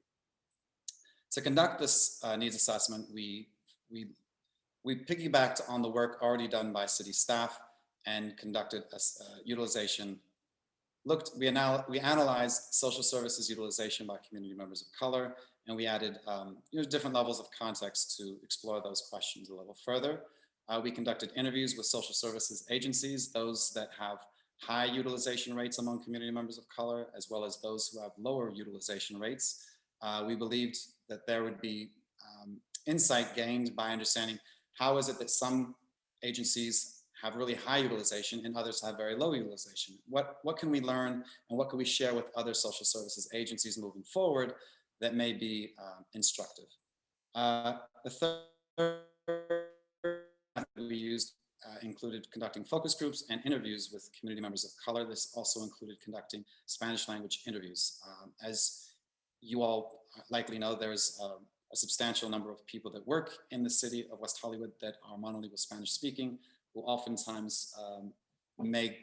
To conduct this needs assessment, we piggybacked on the work already done by city staff and conducted a utilization. We analyzed social services utilization by community members of color, and we added different levels of context to explore those questions a little further. We conducted interviews with social services agencies, those that have high utilization rates among community members of color, as well as those who have lower utilization rates. We believed that there would be insight gained by understanding how is it that some agencies have really high utilization and others have very low utilization. What can we learn and what can we share with other social services agencies moving forward that may be instructive? The third method we used included conducting focus groups and interviews with community members of color. This also included conducting Spanish language interviews. As you all likely know, there's a substantial number of people that work in the city of West Hollywood that are monolingual Spanish speaking, who oftentimes may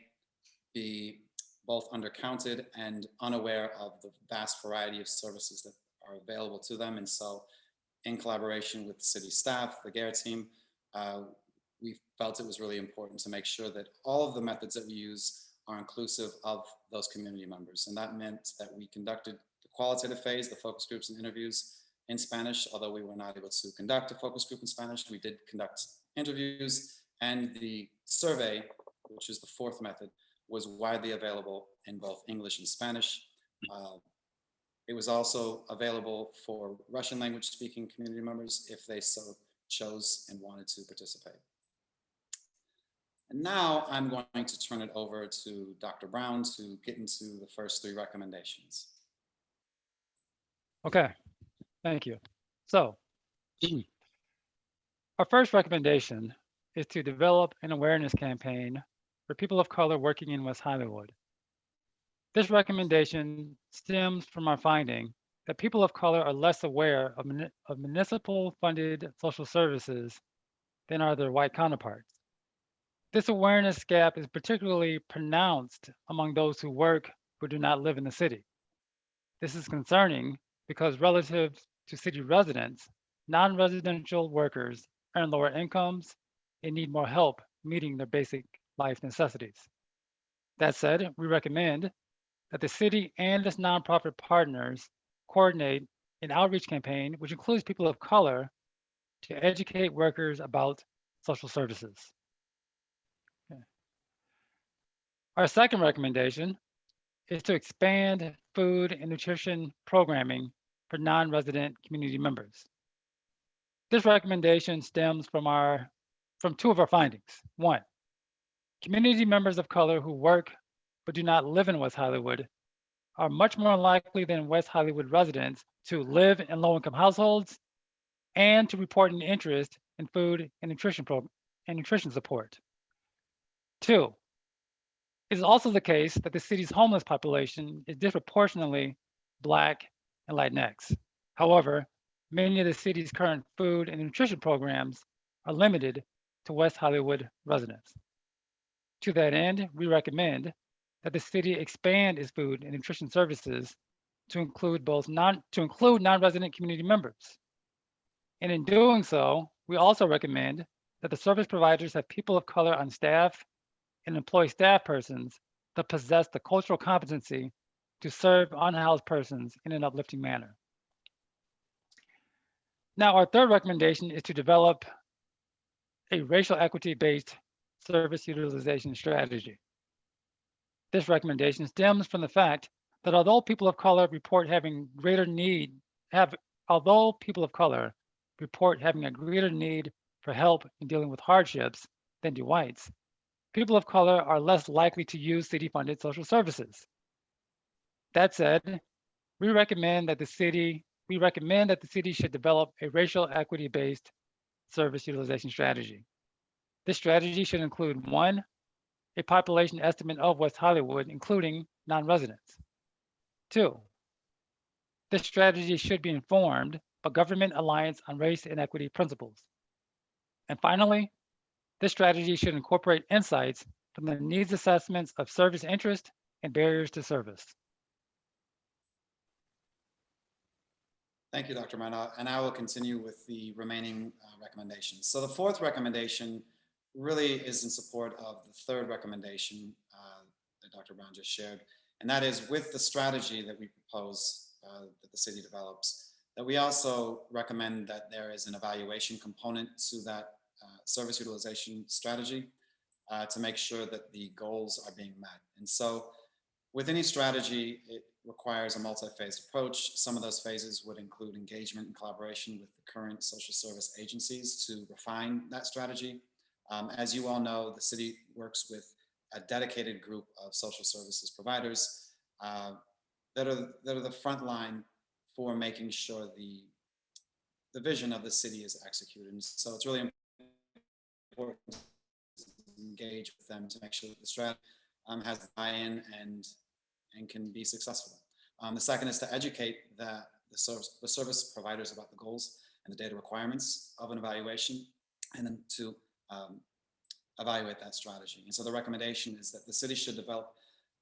be both undercounted and unaware of the vast variety of services that are available to them. And so in collaboration with the city staff, the GARE team, we felt it was really important to make sure that all of the methods that we use are inclusive of those community members. And that meant that we conducted the qualitative phase, the focus groups and interviews in Spanish. Although we were not able to conduct a focus group in Spanish, we did conduct interviews, and the survey, which is the fourth method, was widely available in both English and Spanish. It was also available for Russian language speaking community members if they so chose and wanted to participate. And now I'm going to turn it over to Dr. Brown to get into the first 3 recommendations. Okay, thank you. So our first recommendation is to develop an awareness campaign for people of color working in West Hollywood. This recommendation stems from our finding that people of color are less aware of municipal funded social services than are their white counterparts. This awareness gap is particularly pronounced among those who work but do not live in the city. This is concerning because relative to city residents, non-residential workers earn lower incomes and need more help meeting their basic life necessities. That said, we recommend that the city and its nonprofit partners coordinate an outreach campaign, which includes people of color, to educate workers about social services. Okay. Our second recommendation is to expand food and nutrition programming for non-resident community members. This recommendation stems from 2 of our findings. 1, community members of color who work but do not live in West Hollywood are much more likely than West Hollywood residents to live in low-income households and to report an interest in food and nutrition and nutrition support. 2, it is also the case that the city's homeless population is disproportionately Black and Latinx. However, many of the city's current food and nutrition programs are limited to West Hollywood residents. To that end, we recommend that the city expand its food and nutrition services to include non-resident community members. And in doing so, we also recommend that the service providers have people of color on staff and employ staff persons that possess the cultural competency to serve unhoused persons in an uplifting manner. Now, our third recommendation is to develop a racial equity-based service utilization strategy. This recommendation stems from the fact that although people of color report having a greater need for help in dealing with hardships than do whites, people of color are less likely to use city-funded social services. That said, we recommend that the city should develop a racial equity-based service utilization strategy. This strategy should include 1, a population estimate of West Hollywood, including non-residents. 2, this strategy should be informed by Government Alliance on Race and Equity principles. And finally, this strategy should incorporate insights from the needs assessments of service interest and barriers to service. Thank you, Dr. Marna, and I will continue with the remaining recommendations. So the fourth recommendation really is in support of the third recommendation that Dr. Brown just shared, and that is with the strategy that we propose that the city develops, that we also recommend that there is an evaluation component to that service utilization strategy to make sure that the goals are being met. And so with any strategy, it requires a multi-phased approach. Some of those phases would include engagement and collaboration with the current social service agencies to refine that strategy. As you all know, the city works with a dedicated group of social services providers that are the front line for making sure the vision of the city is executed. And so it's really important to engage with them to make sure that the strategy has buy-in and can be successful. The second is to educate the service providers about the goals and the data requirements of an evaluation, and then to evaluate that strategy. And so the recommendation is that the city should develop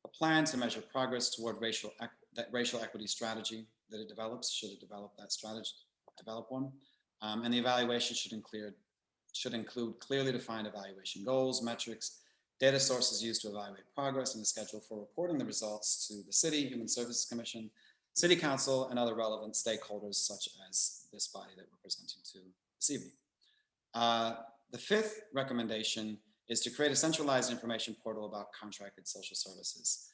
a plan to measure progress toward that racial equity strategy that it develops, should it develop that strategy, develop one. And the evaluation should include clearly defined evaluation goals, metrics, data sources used to evaluate progress, and a schedule for reporting the results to the City Human Services Commission, City Council, and other relevant stakeholders such as this body that we're presenting to this evening. The fifth recommendation is to create a centralized information portal about contracted social services.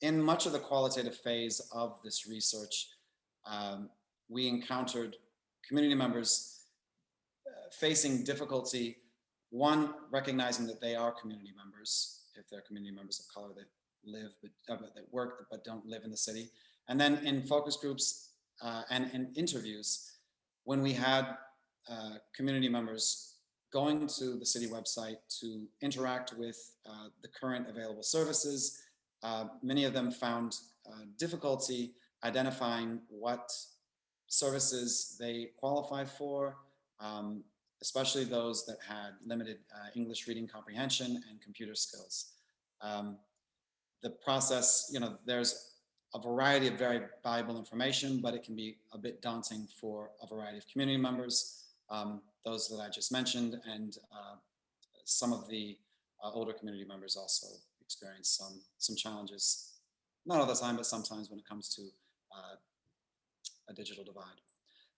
In much of the qualitative phase of this research, we encountered community members facing difficulty, one, recognizing that they are community members, if they're community members of color that live, that work, but don't live in the city. And then in focus groups and in interviews, when we had community members going to the city website to interact with the current available services, many of them found difficulty identifying what services they qualify for, especially those that had limited English reading comprehension and computer skills. The process, there's a variety of very valuable information, but it can be a bit daunting for a variety of community members, those that I just mentioned, and some of the older community members also experience some challenges, not all the time, but sometimes when it comes to a digital divide.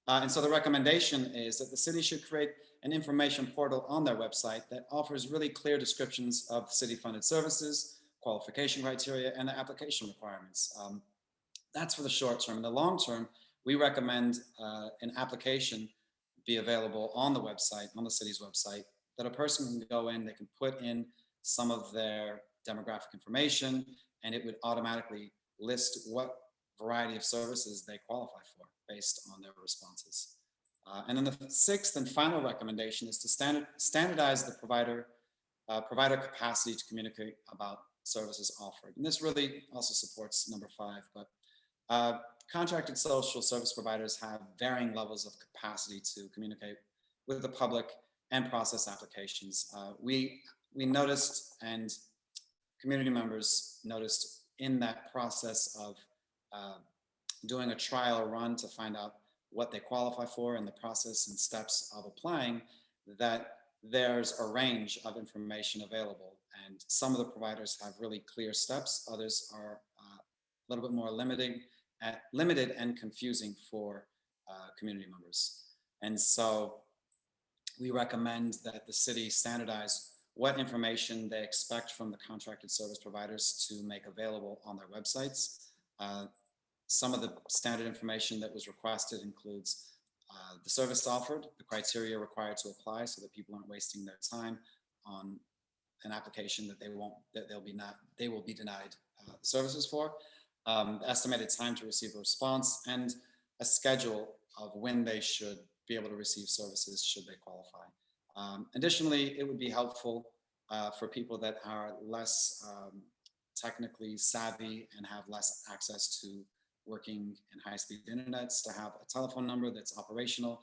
And so the recommendation is that the city should create an information portal on their website that offers really clear descriptions of city-funded services, qualification criteria, and the application requirements. That's for the short term. In the long term, we recommend an application be available on the website, on the city's website, that a person can go in, they can put in some of their demographic information, and it would automatically list what variety of services they qualify for based on their responses. And then the sixth and final recommendation is to standardize the provider capacity to communicate about services offered. And this really also supports number 5, but contracted social service providers have varying levels of capacity to communicate with the public and process applications. We noticed, and community members noticed in that process of doing a trial run to find out what they qualify for and the process and steps of applying, that there's a range of information available. And some of the providers have really clear steps, others are a little bit more limited and confusing for community members. And so we recommend that the city standardize what information they expect from the contracted service providers to make available on their websites. Some of the standard information that was requested includes the service offered, the criteria required to apply so that people aren't wasting their time on an application that they will be denied the services for, the estimated time to receive a response, and a schedule of when they should be able to receive services should they qualify. Additionally, it would be helpful for people that are less technically savvy and have less access to working in high-speed internets to have a telephone number that's operational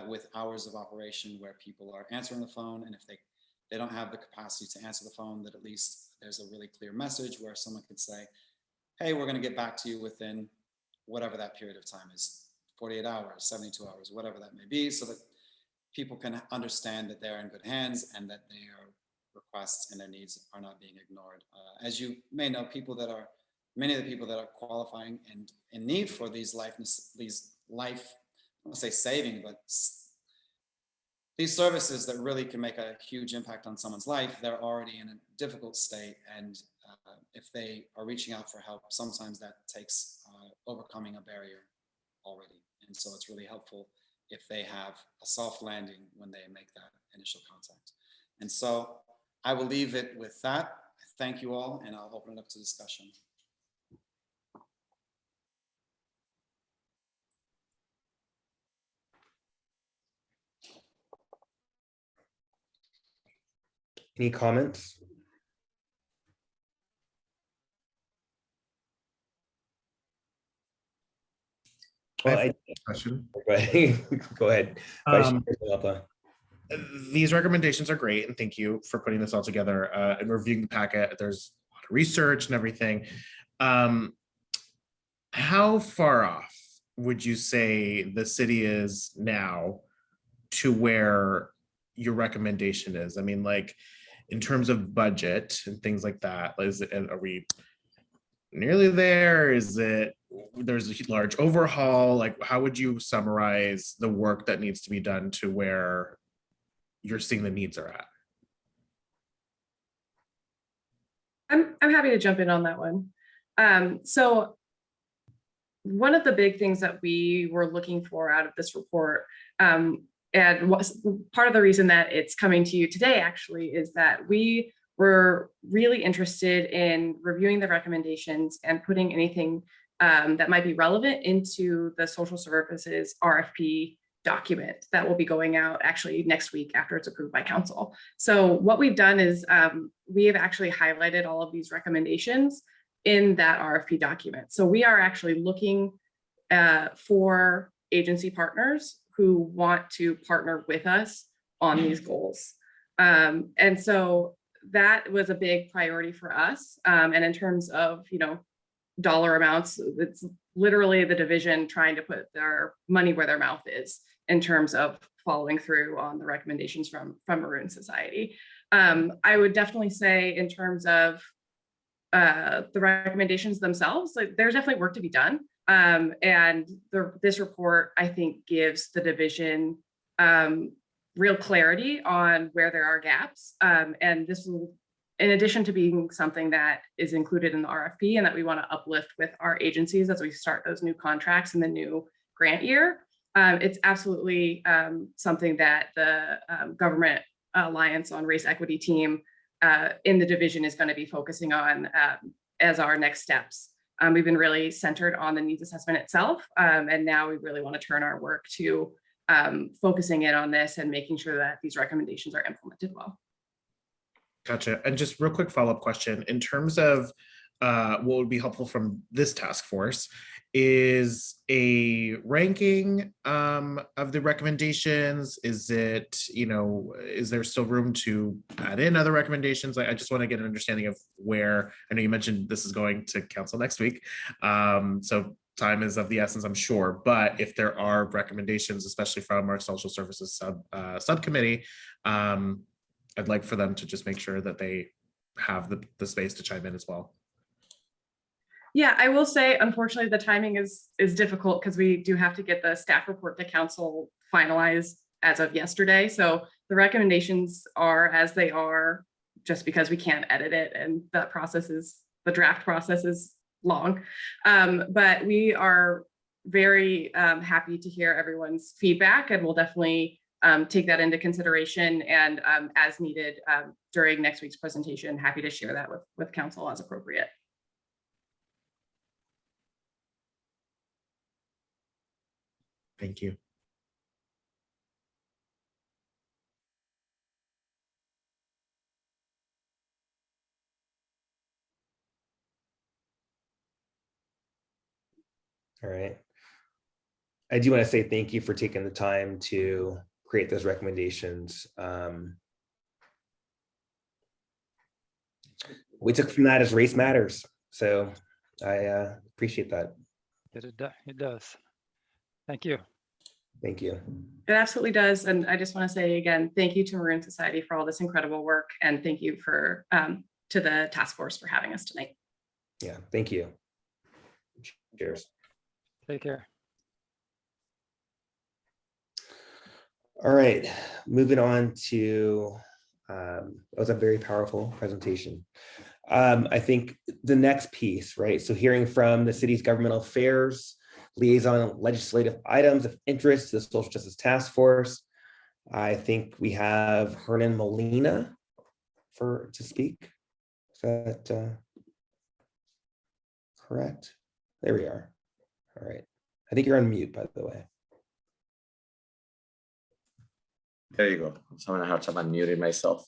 with hours of operation where people are answering the phone, and if they don't have the capacity to answer the phone, that at least there's a really clear message where someone could say, hey, we're going to get back to you within whatever that period of time is, 48 hours, 72 hours, whatever that may be, so that people can understand that they're in good hands and that their requests and their needs are not being ignored. As you may know, many of the people that are qualifying and in need for these life, I don't say saving, but these services that really can make a huge impact on someone's life, they're already in a difficult state. And if they are reaching out for help, sometimes that takes overcoming a barrier already. And so it's really helpful if they have a soft landing when they make that initial contact. And so I will leave it with that. Thank you all, and I'll open it up to discussion. Any comments? Well, I have a question. Go ahead. Go ahead. These recommendations are great, and thank you for putting this all together and reviewing the packet. There's a lot of research and everything. How far off would you say the city is now to where your recommendation is? I mean, like in terms of budget and things like that, are we nearly there? Is it, there's a large overhaul? Like, how would you summarize the work that needs to be done to where you're seeing the needs are at? I'm happy to jump in on that one. So one of the big things that we were looking for out of this report, and part of the reason that it's coming to you today actually is that we were really interested in reviewing the recommendations and putting anything that might be relevant into the social services RFP document that will be going out actually next week after it's approved by council. So what we've done is we have actually highlighted all of these recommendations in that RFP document. So we are actually looking for agency partners who want to partner with us on these goals. And so that was a big priority for us. And in terms of, dollar amounts, it's literally the division trying to put their money where their mouth is in terms of following through on the recommendations from Maroon Society. I would definitely say in terms of the recommendations themselves, like there's definitely work to be done. And this report, I think, gives the division real clarity on where there are gaps. And this will, in addition to being something that is included in the RFP and that we want to uplift with our agencies as we start those new contracts in the new grant year, it's absolutely something that the Government Alliance on Race Equity team in the division is going to be focusing on as our next steps. We've been really centered on the needs assessment itself, and now we really want to turn our work to focusing in on this and making sure that these recommendations are implemented well. Gotcha. And just real quick follow-up question. In terms of what would be helpful from this task force, is a ranking of the recommendations? Is it, is there still room to add in other recommendations? I just want to get an understanding of where, I know you mentioned this is going to council next week. So time is of the essence, I'm sure, but if there are recommendations, especially from our social services subcommittee, I'd like for them to just make sure that they have the space to chime in as well. Yeah, I will say, unfortunately, the timing is difficult because we do have to get the staff report to council finalized as of yesterday. So the recommendations are as they are, just because we can't edit it, and the draft process is long. But we are very happy to hear everyone's feedback, and we'll definitely take that into consideration, and as needed during next week's presentation, happy to share that with council as appropriate. Thank you. All right. I do want to say thank you for taking the time to create those recommendations. We took from that as race matters. So I appreciate that. It does. Thank you. Thank you. It absolutely does. And I just want to say again, thank you to Maroon Society for all this incredible work. And thank you for to the task force for having us tonight. Yeah, thank you. Cheers. Take care. All right, moving on to, that was a very powerful presentation. I think the next piece, right? So hearing from the city's governmental affairs, liaison on legislative items of interest to the Social Justice Task Force. I think we have Hernan Molina to speak. Is that correct? There we are. All right. I think you're on mute, by the way. There you go. I'm having a hard time unmuting myself.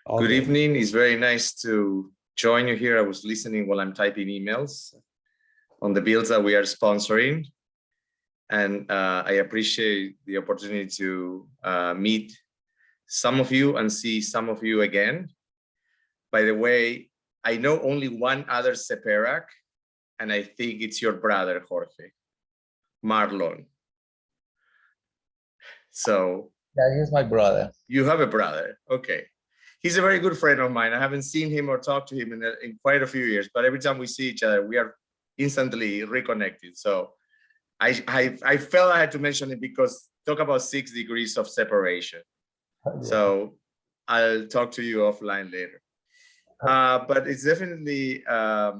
All good evening. It's very nice to join you here. I was listening while I'm typing emails on the bills that we are sponsoring. And I appreciate the opportunity to meet some of you and see some of you again. By the way, I know only one other Seperac, and I think it's your brother, Jorge, Marlon. So yeah, he's my brother. You have a brother, okay. He's a very good friend of mine. I haven't seen him or talked to him in quite a few years, but every time we see each other, we are instantly reconnected. So I felt I had to mention it because talk about 6 degrees of separation. Yeah. So I'll talk to you offline later. But it's definitely a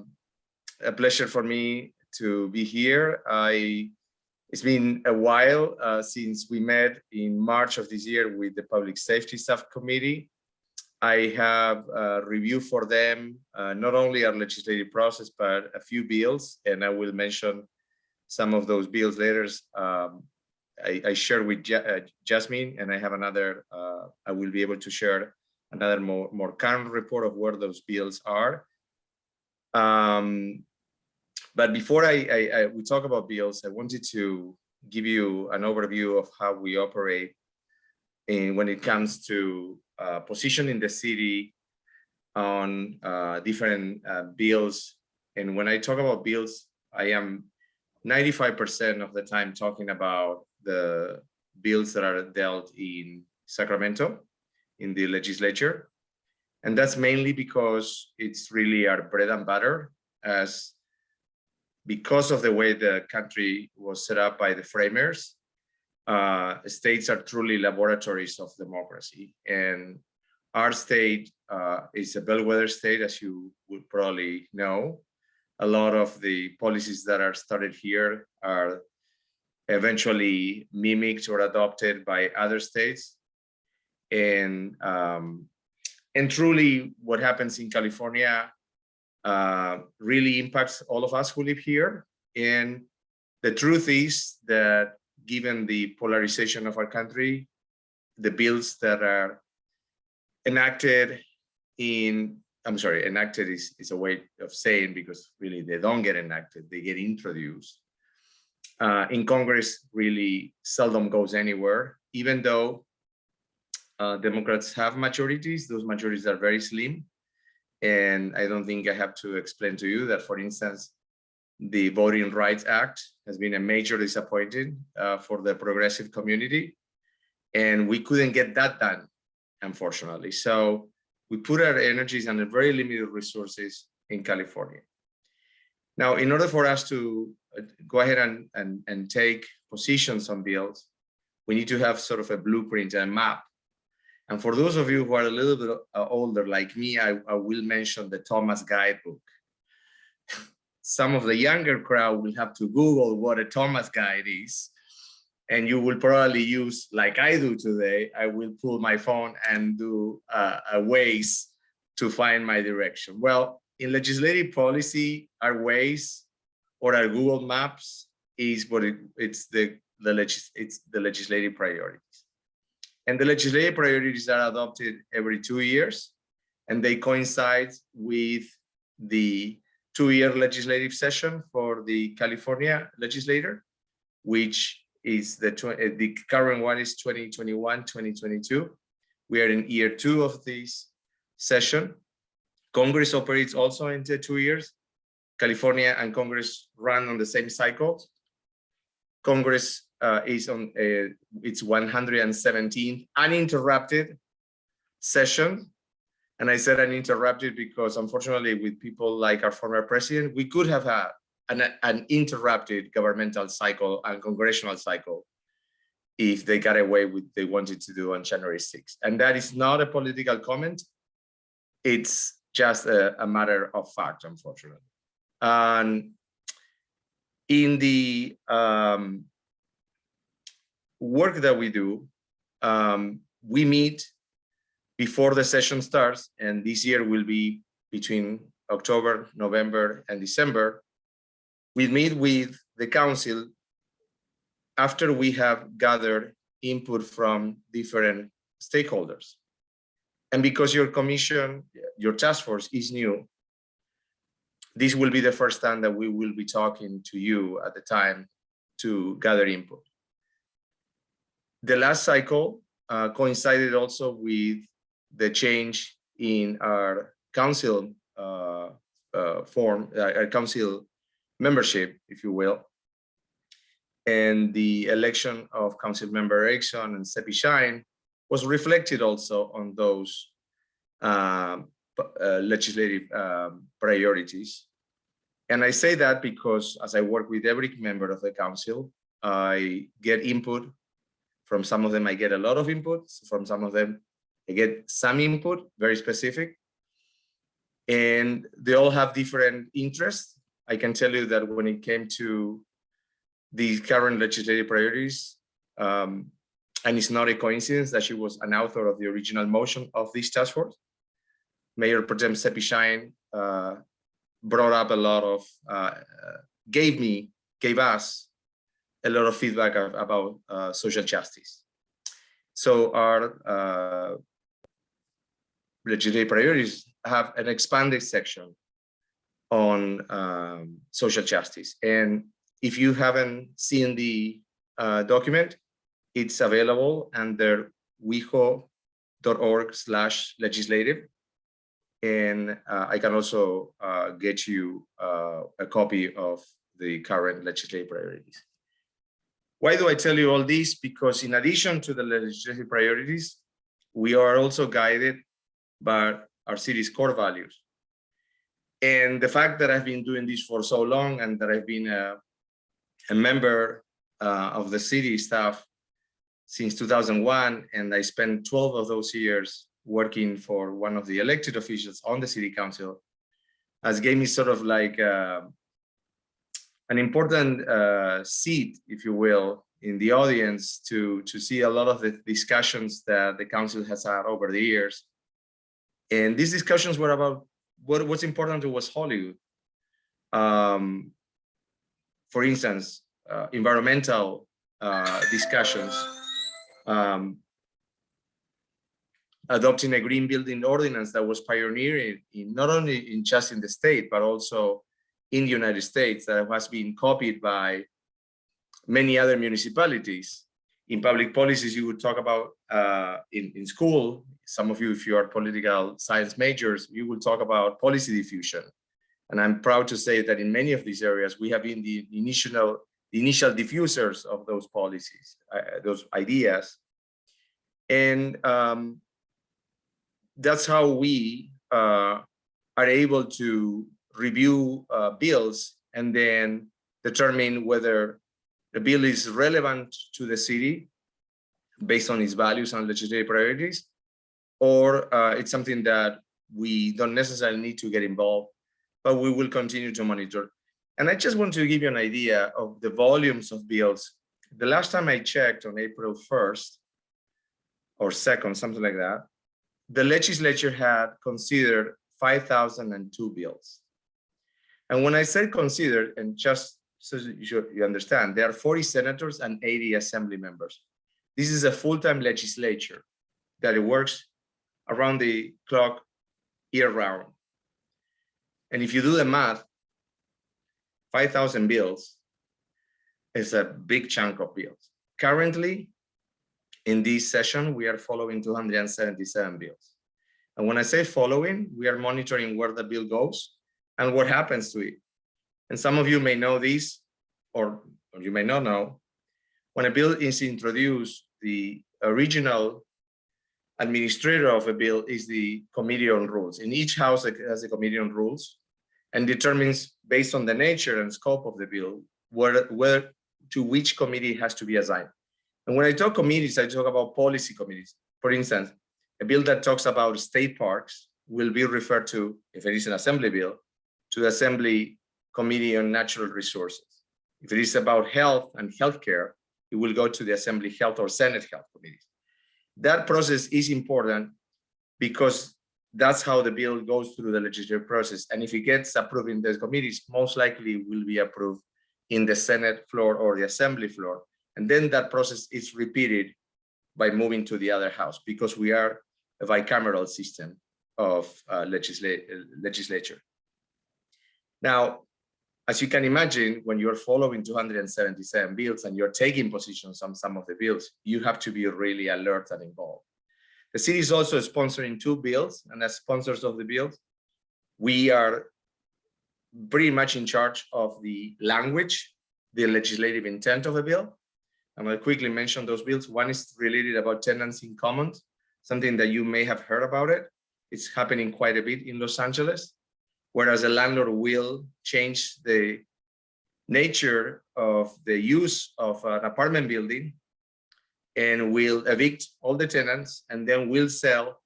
pleasure for me to be here. It's been a while since we met in March of this year with the Public Safety Subcommittee. I have reviewed for them not only our legislative process, but a few bills, and I will mention some of those bills later. I shared with Jasmine, and I have another, I will be able to share another more current report of where those bills are. But before we talk about bills, I wanted to give you an overview of how we operate when it comes to positioning the city on different bills. And when I talk about bills, I am 95% of the time talking about the bills that are dealt in Sacramento, in the legislature. And that's mainly because it's really our bread and butter, as because of the way the country was set up by the framers, states are truly laboratories of democracy. And our state is a bellwether state, as you would probably know. A lot of the policies that are started here are eventually mimicked or adopted by other states. And truly what happens in California really impacts all of us who live here. And the truth is that given the polarization of our country, the bills that are enacted enacted is a way of saying, because really they don't get enacted, they get introduced. In Congress really seldom goes anywhere, even though Democrats have majorities. Those majorities are very slim. And I don't think I have to explain to you that, for instance, the Voting Rights Act has been a major disappointment for the progressive community. And we couldn't get that done, unfortunately. So we put our energies and very limited resources in California. Now, in order for us to go ahead and take positions on bills, we need to have sort of a blueprint and map. And for those of you who are a little bit older like me, I will mention the Thomas Guidebook. Some of the younger crowd will have to Google what a Thomas Guide is. And you will probably use, like I do today, I will pull my phone and do a Waze to find my direction. Well, in legislative policy, our Waze or our Google Maps is what it's the legislative priorities. And the legislative priorities are adopted every 2 years, and they coincide with the 2-year legislative session for the California legislature, which is the current one is 2021-2022. We are in year 2 of this session. Congress operates also into 2 years. California and Congress run on the same cycle. Congress is on its 117th uninterrupted session. And I said uninterrupted because, unfortunately, with people like our former president, we could have had an interrupted governmental cycle and congressional cycle if they got away with what they wanted to do on January 6th. And that is not a political comment. It's just a matter of fact, unfortunately. And in the work that we do, we meet before the session starts, and this year will be between October, November, and December. We meet with the council after we have gathered input from different stakeholders. And because your commission, your task force is new, this will be the first time that we will be talking to you at the time to gather input. The last cycle coincided also with the change in our council our council membership, if you will, and the election of Council Member Erickson and Seppi Shine was reflected also on those legislative priorities. And I say that because as I work with every member of the council, I get input. From some of them, I get a lot of input. From some of them, I get some input, very specific. And they all have different interests. I can tell you that when it came to the current legislative priorities, and it's not a coincidence that she was an author of the original motion of this task force, Mayor Pro Tem Seppi Shine brought up a lot of, gave us a lot of feedback about social justice. So our legislative priorities have an expanded section on social justice. And if you haven't seen the document, it's available under weho.org/legislative. And I can also get you a copy of the current legislative priorities. Why do I tell you all this? Because in addition to the legislative priorities, we are also guided by our city's core values. And the fact that I've been doing this for so long and that I've been a member of the city staff since 2001, and I spent 12 of those years working for one of the elected officials on the city council, has gave me sort of like an important seat, if you will, in the audience to see a lot of the discussions that the council has had over the years. And these discussions were about what's important to West Hollywood. For instance, environmental discussions, adopting a green building ordinance that was pioneered in not only in just in the state, but also in the United States, that has been copied by many other municipalities. In public policies, you would talk about in school, some of you, if you are political science majors, you will talk about policy diffusion. And I'm proud to say that in many of these areas, we have been the initial diffusers of those policies, those ideas. And that's how we are able to review bills and then determine whether the bill is relevant to the city based on its values and legislative priorities, or it's something that we don't necessarily need to get involved, but we will continue to monitor. And I just want to give you an idea of the volumes of bills. The last time I checked on April 1st or 2nd, something like that, the legislature had considered 5,002 bills. And when I say considered, and just so you understand, there are 40 senators and 80 assembly members. This is a full-time legislature that it works around the clock year round. And if you do the math, 5,000 bills is a big chunk of bills. Currently, in this session, we are following 277 bills. And when I say following, we are monitoring where the bill goes and what happens to it. And some of you may know this, or you may not know. When a bill is introduced, the original administrator of a bill is the Committee on Rules. In each house has a Committee on Rules and determines, based on the nature and scope of the bill, where to which committee it has to be assigned. And when I talk committees, I talk about policy committees. For instance, a bill that talks about state parks will be referred to, if it is an assembly bill, to the Assembly Committee on Natural Resources. If it is about health and healthcare, it will go to the Assembly Health or Senate Health Committees. That process is important because that's how the bill goes through the legislative process. And if it gets approved in those committees, most likely will be approved in the Senate floor or the Assembly floor. And then that process is repeated by moving to the other house, because we are a bicameral system of legislature. Now, as you can imagine, when you're following 277 bills and you're taking positions on some of the bills, you have to be really alert and involved. The city is also sponsoring 2 bills, and as sponsors of the bills, we are pretty much in charge of the language, the legislative intent of a bill. I'm going to quickly mention those bills. One is related about tenants in common, something that you may have heard about it. It's happening quite a bit in Los Angeles, whereas a landlord will change the nature of the use of an apartment building and will evict all the tenants, and then will sell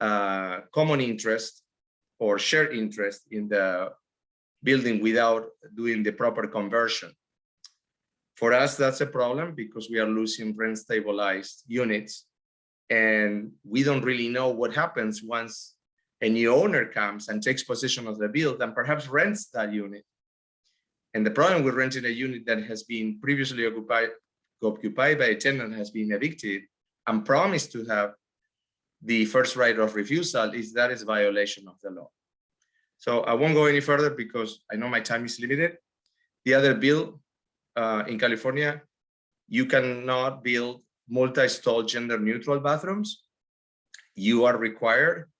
common interest or shared interest in the building without doing the proper conversion. For us, that's a problem because we are losing rent stabilized units, and we don't really know what happens once a new owner comes and takes possession of the building and perhaps rents that unit. And the problem with renting a unit that has been previously occupied by a tenant, has been evicted and promised to have the first right of refusal, is that is violation of the law. So I won't go any further because I know my time is limited. The other bill in California, you cannot build multi-stall gender neutral bathrooms. You are required,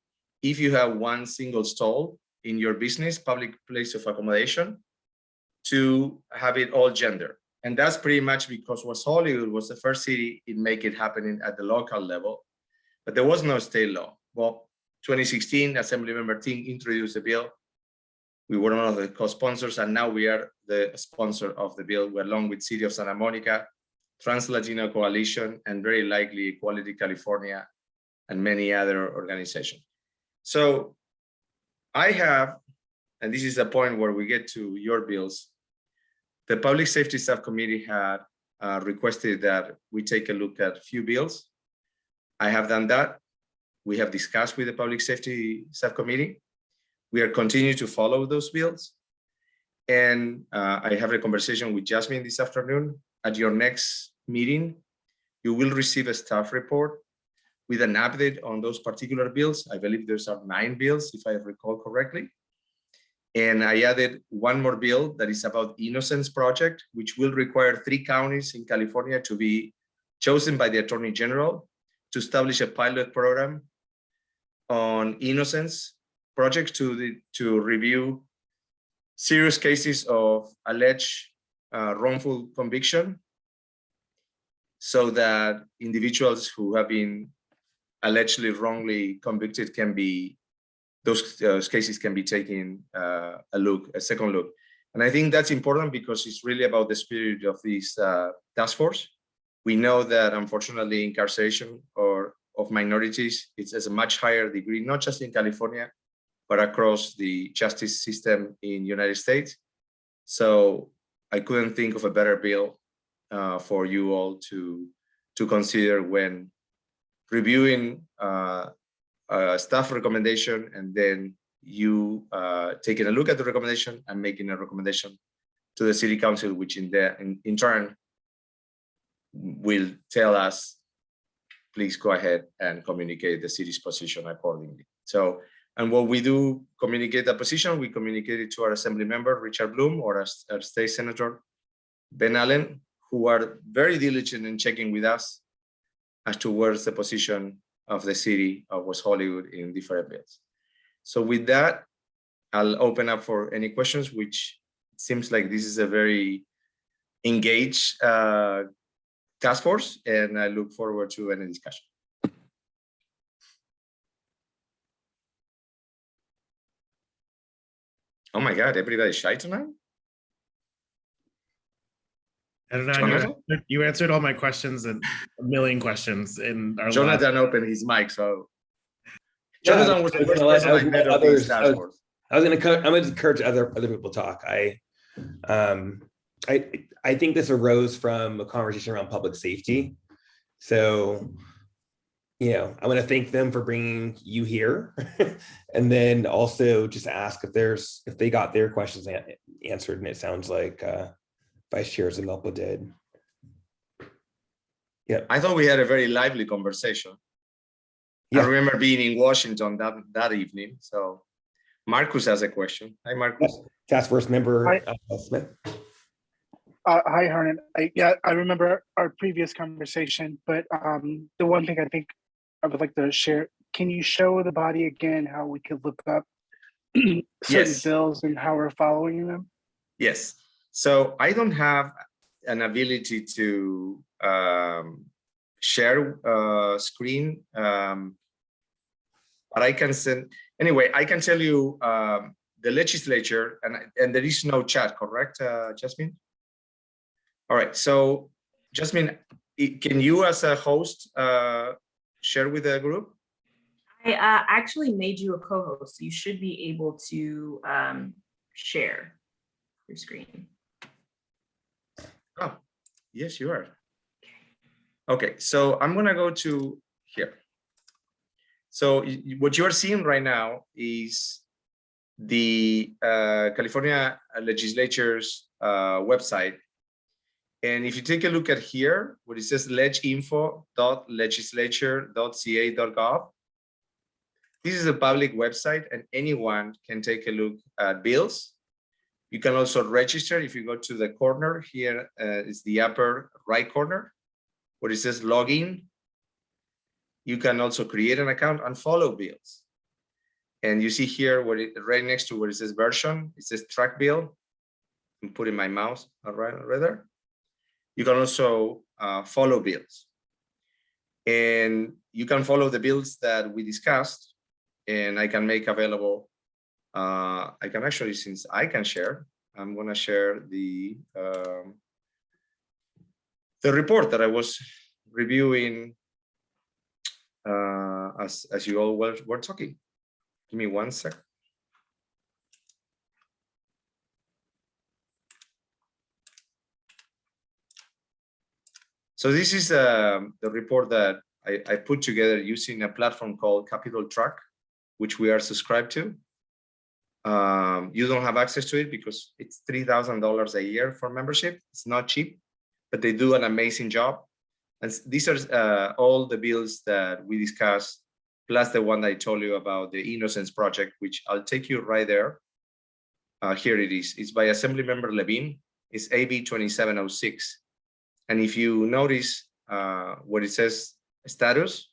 if you have one single stall in your business, public place of accommodation, to have it all gender. And that's pretty much because West Hollywood was the first city in make it happen at the local level, but there was no state law. Well, 2016, Assemblymember Ting introduced the bill. We were one of the co-sponsors, and now we are the sponsor of the bill, along with City of Santa Monica, Trans-Latino Coalition, and very likely Equality California, and many other organizations. So I have, and this is the point where we get to your bills, the Public Safety Subcommittee had requested that we take a look at a few bills. I have done that. We have discussed with the Public Safety Subcommittee. We are continuing to follow those bills. And I have a conversation with Jasmine this afternoon at your next meeting, you will receive a staff report with an update on those particular bills. I believe there's 9 bills, if I recall correctly. And I added one more bill that is about Innocence Project, which will require 3 counties in California to be chosen by the Attorney General to establish a pilot program on Innocence Project to review serious cases of alleged wrongful conviction, so that individuals who have been allegedly wrongly convicted can be, those cases can be taken a second look. And I think that's important because it's really about the spirit of this task force. We know that unfortunately incarceration of minorities, it's at a much higher degree, not just in California, but across the justice system in the United States. So I couldn't think of a better bill for you all to consider when reviewing staff recommendation, and then you taking a look at the recommendation and making a recommendation to the City Council, which in turn will tell us, please go ahead and communicate the city's position accordingly. So, and what we do, communicate that position, we communicate it to our Assembly member, Richard Bloom, or our State Senator, Ben Allen, who are very diligent in checking with us as to where's the position of the city of West Hollywood in different bills. So with that, I'll open up for any questions, which seems like this is a very engaged task force, and I look forward to any discussion. Oh my God, everybody's shy tonight? I don't know. You answered all my questions and a million questions in our Jonathan opened his mic, so Jonathan was the first person I met on this task force. I'm going to encourage other people to talk. I think this arose from a conversation around public safety. So, I want to thank them for bringing you here, and then also just ask if they got their questions answered. And it sounds like Vice Chair Zamelpa did. Yeah, I thought we had a very lively conversation. Yeah. I remember being in Washington that evening. So Marcus has a question. Hi, Marcus. Task Force Member Smith. Hi, Hernan. I remember our previous conversation, but the one thing I think I would like to share, can you show the body again how we could look up certain bills and how we're following them? Yes. So I don't have an ability to share screen, but I can send, anyway, I can tell you the legislature, and there is no chat, correct, Jasmine? All right, so Jasmine, can you as a host share with the group? I actually made you a co-host, so you should be able to share your screen. Oh, yes, you are. Okay, so I'm gonna go to here. So what you are seeing right now is the California Legislature's website. And if you take a look at here, where it says leginfo.legislature.ca.gov, this is a public website and anyone can take a look at bills. You can also register. If you go to the corner here, is the upper right corner, where it says login. You can also create an account and follow bills. And you see here where right next to where it says version, it says track bill. I'm putting my mouse right there. You can also follow bills. And you can follow the bills that we discussed, and I can make available, I can actually, since I can share, I'm gonna share the report that I was reviewing as you all were talking. Give me 1 sec. So this is the report that I put together using a platform called Capitol Track, which we are subscribed to. You don't have access to it because it's $3,000 a year for membership. It's not cheap, but they do an amazing job. And these are all the bills that we discussed, plus the one that I told you about, the Innocence Project, which I'll take you right there. Here it is. It's by Assemblymember Levine. It's AB 2706. And if you notice what it says status,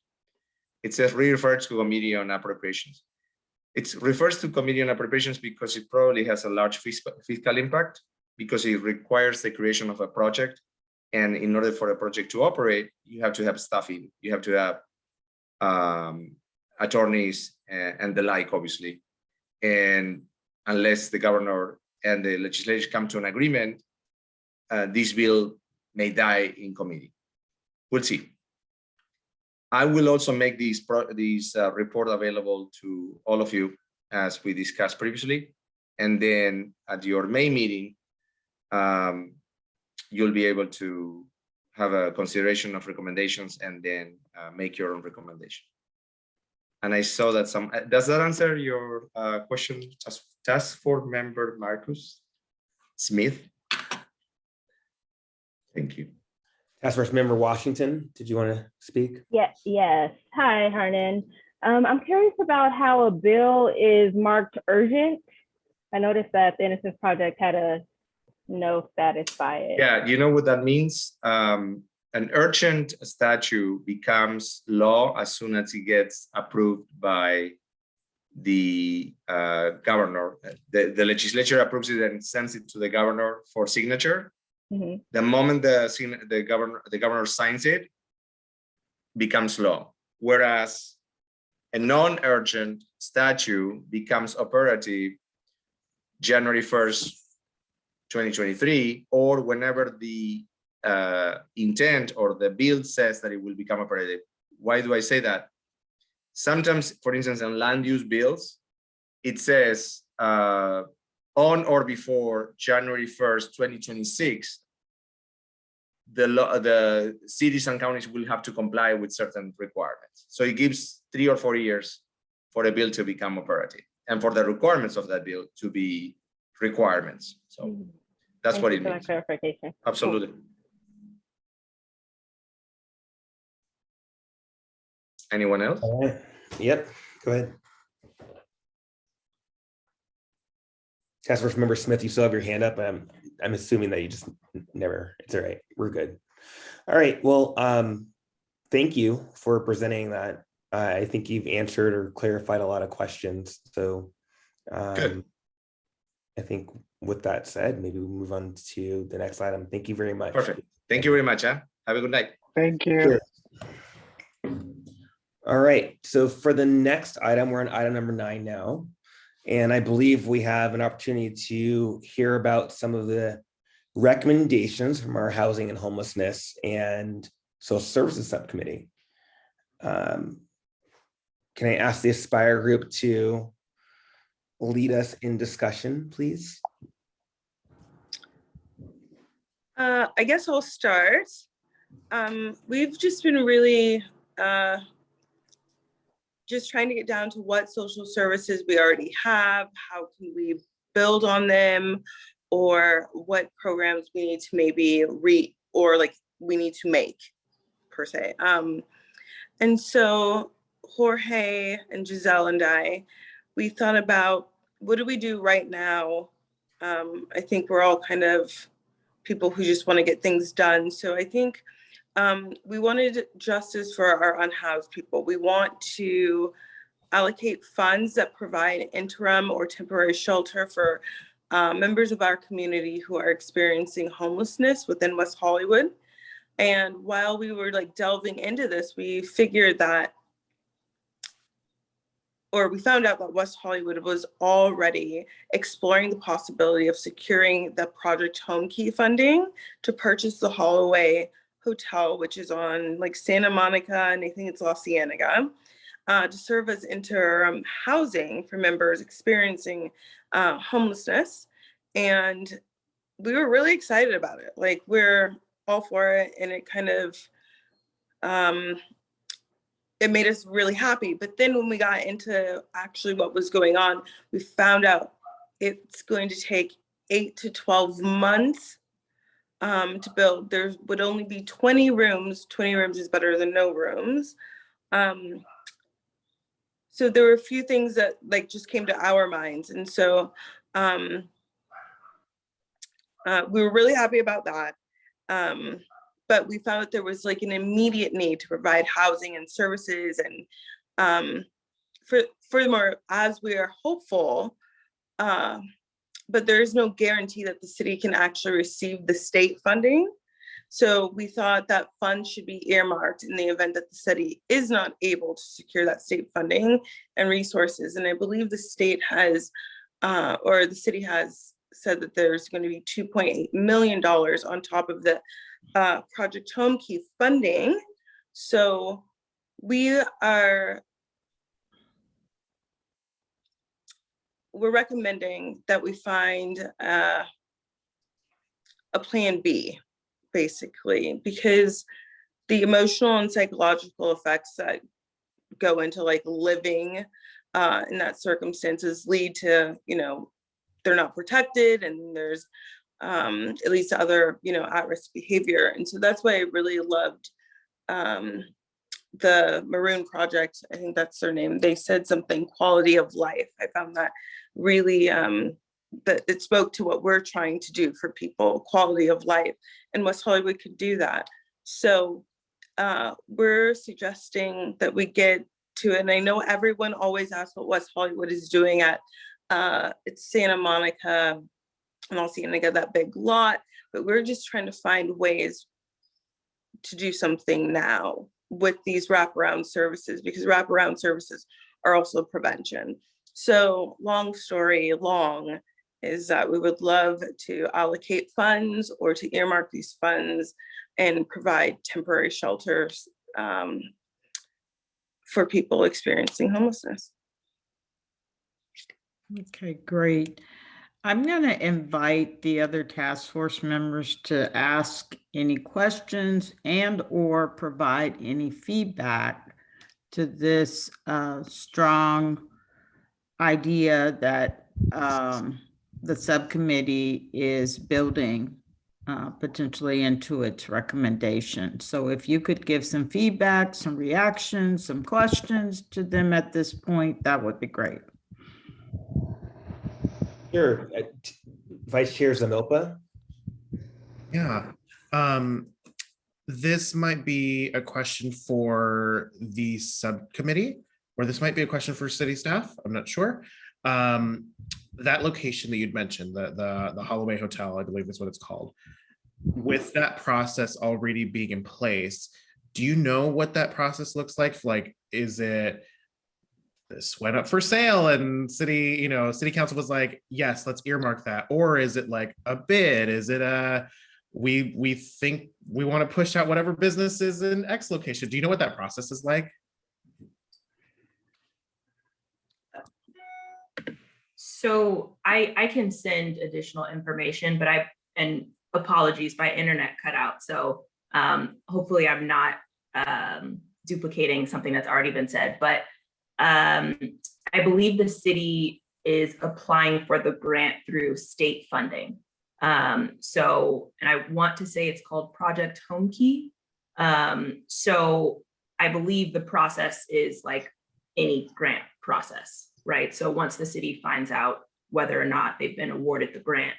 it says refers to Committee on Appropriations. It refers to Committee on Appropriations because it probably has a large fiscal impact, because it requires the creation of a project. And in order for a project to operate, you have to have staffing, you have to have attorneys and the like, obviously. And unless the governor and the legislature come to an agreement, this bill may die in committee. We'll see. I will also make these report available to all of you, as we discussed previously. And then at your May meeting, you'll be able to have a consideration of recommendations and then make your own recommendation. And I saw that does that answer your question, Task Force Member Marcus Smith? Thank you. Task Force Member Washington, did you want to speak? Yes. Hi, Harnan. I'm curious about how a bill is marked urgent. I noticed that the Innocence Project had a no status by it. Yeah, you know what that means? An urgent statute becomes law as soon as it gets approved by the governor. The legislature approves it and sends it to the governor for signature. Mm-hmm. The moment the governor signs it, becomes law. Whereas a non-urgent statute becomes operative January 1st, 2023, or whenever the intent or the bill says that it will become operative. Why do I say that? Sometimes, for instance, in land use bills, it says on or before January 1st, 2026, the cities and counties will have to comply with certain requirements. So it gives 3 or 4 years for a bill to become operative and for the requirements of that bill to be requirements. So that's what it means. Clarification. Absolutely. Cool. Anyone else? All right. Yep, go ahead. Task Force Member Smith, you still have your hand up. I'm assuming that you just never, it's all right. We're good. All right, well, thank you for presenting that. I think you've answered or clarified a lot of questions. So Good. I think with that said, maybe we move on to the next item. Thank you very much. Perfect. Thank you very much. Have a good night. Thank you. Sure. All right, so for the next item, we're on item number 9 now. And I believe we have an opportunity to hear about some of the recommendations from our Housing and Homelessness and Social Services Subcommittee. Can I ask the Aspire group to lead us in discussion, please? I guess I'll start. We've just been really just trying to get down to what social services we already have, how can we build on them, or what programs we need to maybe we need to make, per se. And so Jorge and Giselle and I, we thought about, what do we do right now? I think we're all kind of people who just want to get things done. So I think we wanted justice for our unhoused people. We want to allocate funds that provide interim or temporary shelter for members of our community who are experiencing homelessness within West Hollywood. And while we were delving into this, we figured that, or we found out that West Hollywood was already exploring the possibility of securing the Project Home Key funding to purchase the Holloway Hotel, which is on Santa Monica, and I think it's La Cienega, to serve as interim housing for members experiencing homelessness. And we were really excited about it. We're all for it, and it kind of, it made us really happy. But then when we got into actually what was going on, we found out it's going to take 8 to 12 months to build. There would only be 20 rooms. 20 rooms is better than no rooms. So there were a few things that like just came to our minds. And so we were really happy about that. But we found that there was like an immediate need to provide housing and services. And furthermore, as we are hopeful, but there is no guarantee that the city can actually receive the state funding. So we thought that funds should be earmarked in the event that the city is not able to secure that state funding and resources. And I believe the state has, or the city has said that there's going to be $2.8 million on top of the Project Home Key funding. So we're recommending that we find a plan B, basically, because the emotional and psychological effects that go into like living in that circumstances lead to, you know, they're not protected, and there's at least other, you know, at-risk behavior. And so that's why I really loved the Maroon Project. I think that's their name. They said something quality of life. I found that really that it spoke to what we're trying to do for people, quality of life, and West Hollywood could do that. So we're suggesting that we get to, and I know everyone always asks what West Hollywood is doing at it's Santa Monica and also gonna get that big lot, but we're just trying to find ways to do something now with these wraparound services, because wraparound services are also prevention. So long story long is that we would love to allocate funds or to earmark these funds and provide temporary shelters for people experiencing homelessness. Okay, great. I'm going to invite the other task force members to ask any questions and or provide any feedback to this strong idea that the subcommittee is building potentially into its recommendation. So if you could give some feedback, some reactions, some questions to them at this point, that would be great. Sure. Vice Chair Zamilpa. Yeah. This might be a question for the subcommittee, or this might be a question for city staff. I'm not sure. That location that you'd mentioned, the Holloway Hotel, I believe is what it's called. With that process already being in place, do you know what that process looks like? Like, is it this went up for sale and city council was like, yes, let's earmark that? Or is it like a bid? Is it a, we think we want to push out whatever business is in X location? Do you know what that process is like? So I can send additional information, but and apologies, my internet cut out. So hopefully I'm not duplicating something that's already been said, but I believe the city is applying for the grant through state funding. So, and I want to say it's called Project Home Key. So I believe the process is like any grant process, right? So once the city finds out whether or not they've been awarded the grant,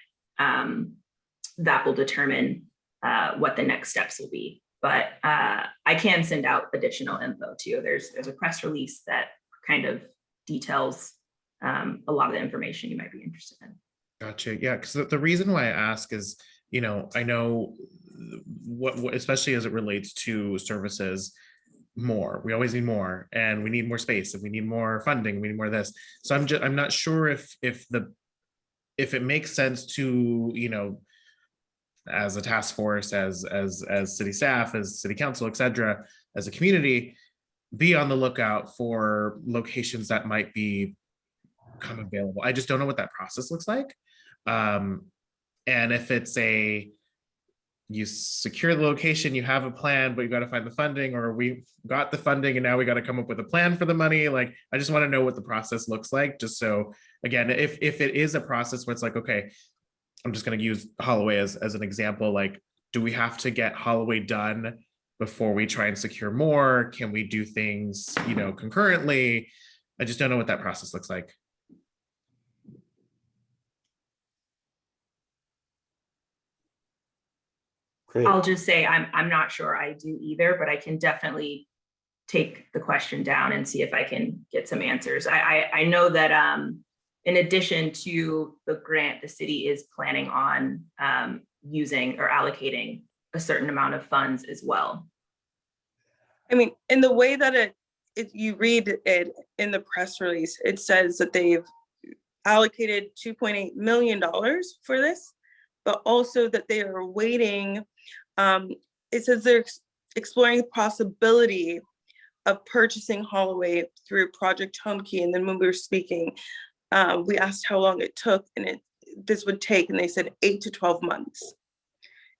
that will determine what the next steps will be. But I can send out additional info too. There's a press release that kind of details a lot of the information you might be interested in. Gotcha. Yeah, because the reason why I ask is, you know, I know what especially as it relates to services, we always need more, and we need more space, and we need more funding, we need more of this. So I'm not sure if it makes sense to, you know, as a task force, as city staff, as city council, etc., as a community, be on the lookout for locations that might become available. I just don't know what that process looks like. And if it's you secure the location, you have a plan, but you got to find the funding, or we got the funding and now we got to come up with a plan for the money. Like, I just want to know what the process looks like, just so, again, if it is a process where it's like, okay, I'm just going to use Holloway as an example. Like, do we have to get Holloway done before we try and secure more? Can we do things, concurrently? I just don't know what that process looks like. Great. I'll just say I'm not sure I do either, but I can definitely take the question down and see if I can get some answers. I know that in addition to the grant, the city is planning on using or allocating a certain amount of funds as well. I mean, in the way that you read it in the press release, it says that they've allocated $2.8 million for this, but also that they are waiting. It says they're exploring the possibility of purchasing Holloway through Project Homekey. And then when we were speaking, we asked how long it took, and this would take, and they said 8 to 12 months.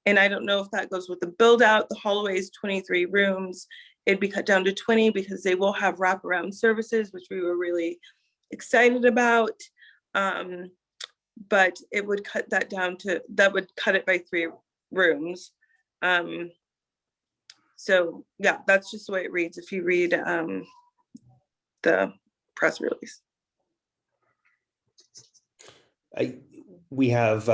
And I don't know if that goes with the build out. The Holloway is 23 rooms. It'd be cut down to 20 because they will have wraparound services, which we were really excited about. But it would cut that down to, that would cut it by 3 rooms. So yeah, that's just the way it reads if you read the press release. We have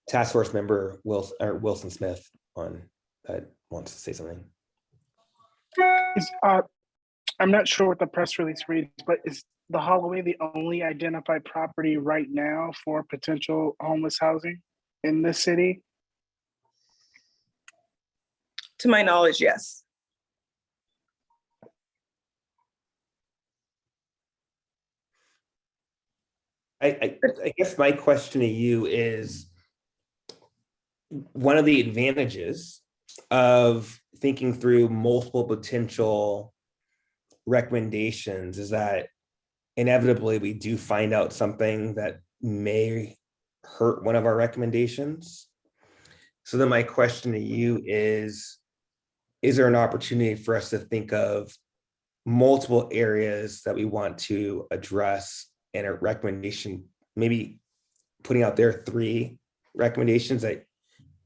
task force member Wilson Smith on that wants to say something. I'm not sure what the press release reads, but is the Holloway the only identified property right now for potential homeless housing in this city? To my knowledge, yes. I guess my question to you is, one of the advantages of thinking through multiple potential recommendations is that inevitably we do find out something that may hurt one of our recommendations. So then my question to you is there an opportunity for us to think of multiple areas that we want to address and a recommendation, maybe putting out there 3 recommendations that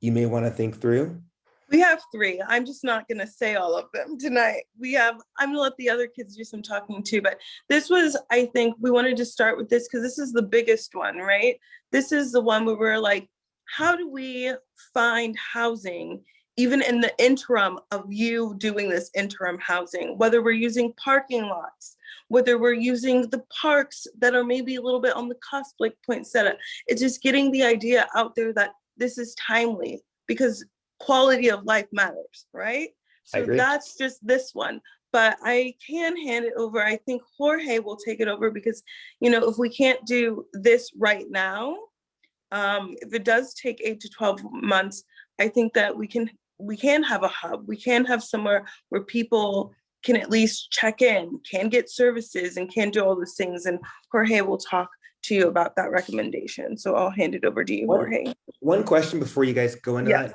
you may want to think through? We have 3. I'm just not going to say all of them tonight. I'm going to let the other kids do some talking too, but this was, I think we wanted to start with this because this is the biggest one, right? This is the one where we're like, how do we find housing even in the interim of you doing this interim housing, whether we're using parking lots, whether we're using the parks that are maybe a little bit on the cusp, like Poinsettia. It's just getting the idea out there that this is timely because quality of life matters, right? So that's just this one. But I can hand it over. I think Jorge will take it over because, if we can't do this right now, if it does take 8 to 12 months, I think that we can have a hub. We can have somewhere where people can at least check in, can get services, and can do all those things. And Jorge will talk to you about that recommendation. So I'll hand it over to you, Jorge. One question before you guys go into that,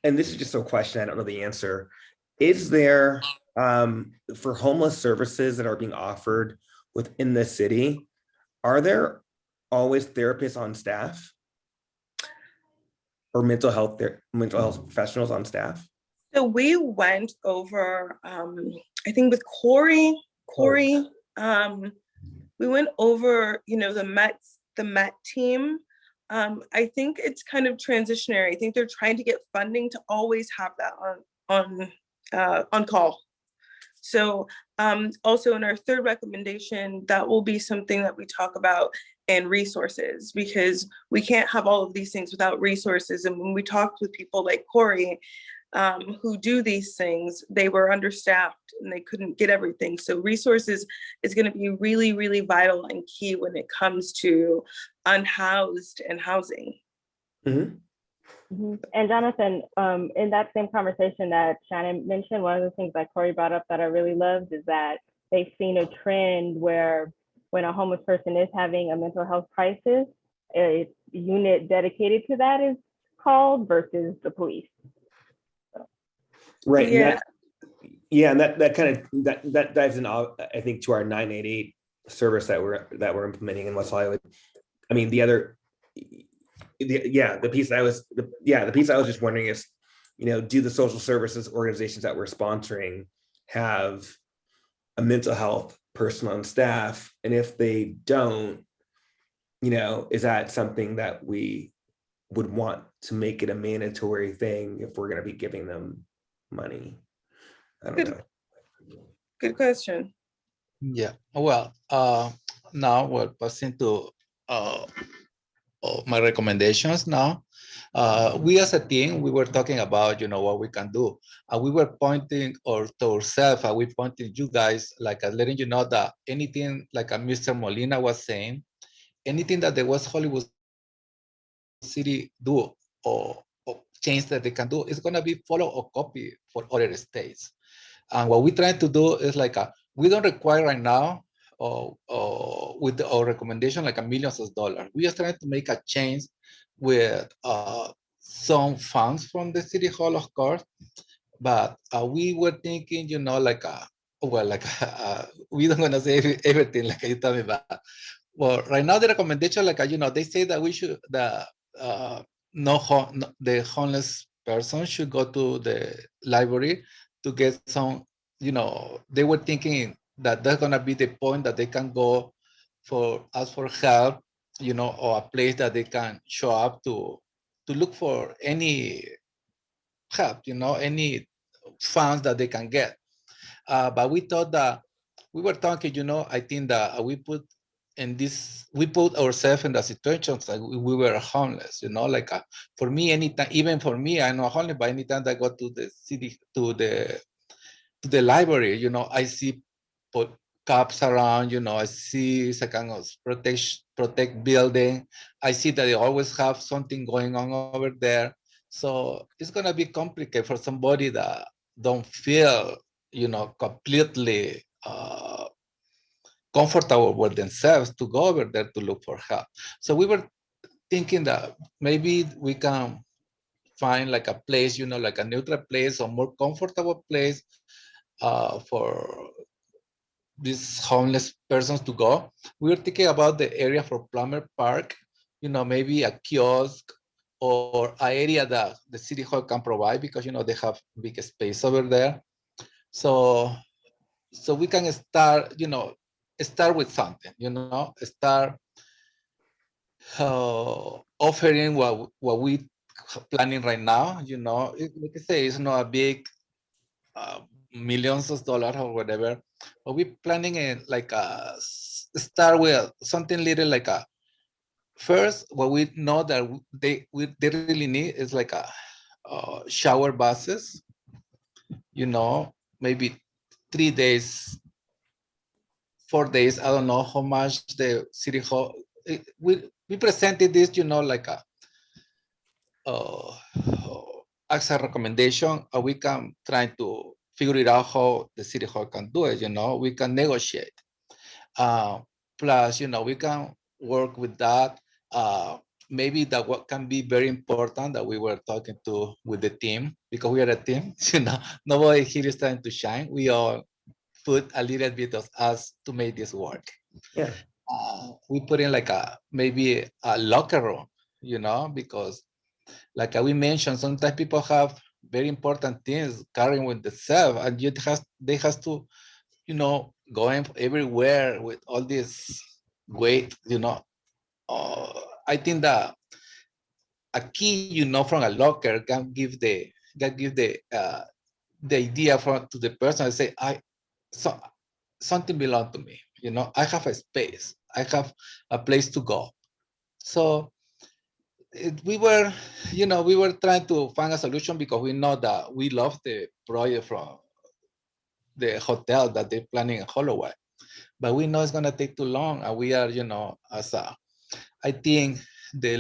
and this is just a question, I don't know the answer. Is there, for homeless services that are being offered within the city, are there always therapists on staff? Or mental health professionals on staff? So we went over, I think with Corey, we went over, the Met team. I think it's kind of transitionary. I think they're trying to get funding to always have that on call. So also in our 3rd recommendation, that will be something that we talk about, and resources, because we can't have all of these things without resources. And when we talked with people like Corey, who do these things, they were understaffed and they couldn't get everything. So resources is going to be really, really vital and key when it comes to unhoused and housing. Mm-hmm. Mm-hmm. And Jonathan, in that same conversation that Shannon mentioned, one of the things that Corey brought up that I really loved is that they've seen a trend where when a homeless person is having a mental health crisis, a unit dedicated to that is called versus the police. So. Right. Yeah. And that kind of that dives in, I think, to our 988 service that we're implementing in West Hollywood. I mean, the piece I was, the piece I was just wondering is, do the social services organizations that we're sponsoring have a mental health person on staff? And if they don't, is that something that we would want to make it a mandatory thing if we're going to be giving them money? I don't know. Good question. Yeah, well, now we're passing to my recommendations now. We as a team, we were talking about, what we can do. We were pointing to ourselves, we pointing you guys, like letting you know that anything like Mr. Molina was saying, anything that the West Hollywood City do or change that they can do is gonna be follow or copy for other states. And what we're trying to do is like, we don't require right now with our recommendation like millions of dollars. We are trying to make a change with some funds from the city hall, of course, but we were thinking, like, we don't gonna say everything like you tell me about. Well, right now the recommendation, like, they say that we should, the homeless person should go to the library to get some, they were thinking that that's gonna be the point that they can go ask for help, or a place that they can show up to look for any help, any funds that they can get. But we thought that we were talking, I think that we put ourselves in the situations like we were homeless, like for me, anytime, even for me, I'm not homeless, but anytime I go to the city, to the library, I see cops around, I see it's a kind of protect building. I see that they always have something going on over there. So it's gonna be complicated for somebody that don't feel, completely comfortable with themselves to go over there to look for help. So we were thinking that maybe we can find like a place, like a neutral place or more comfortable place for these homeless persons to go. We were thinking about the area for Plummer Park, maybe a kiosk or an area that the city hall can provide because, they have big space over there. So we can start, start with something, start offering what we planning right now, like I say, it's not a big millions of dollars or whatever, but we're planning it like start with something little like first, what we know that they really need is like a shower buses, maybe 3 days, 4 days. I don't know how much the city hall, we presented this, like a as a recommendation, we can try to figure it out how the city hall can do it, we can negotiate. Plus, we can work with that. Maybe that what can be very important that we were talking to with the team, because we are a team, nobody here is trying to shine. We all put a little bit of us to make this work. Yeah. We put in like maybe a locker room, because like we mentioned, sometimes people have very important things carrying with themselves, and they have to, going everywhere with all this weight, I think that a key, from a locker can give the idea to the person and say, something belongs to me, I have a space, I have a place to go. So we were trying to find a solution because we know that we love the project from the hotel that they're planning in Holloway, but we know it's gonna take too long, and we are, I think the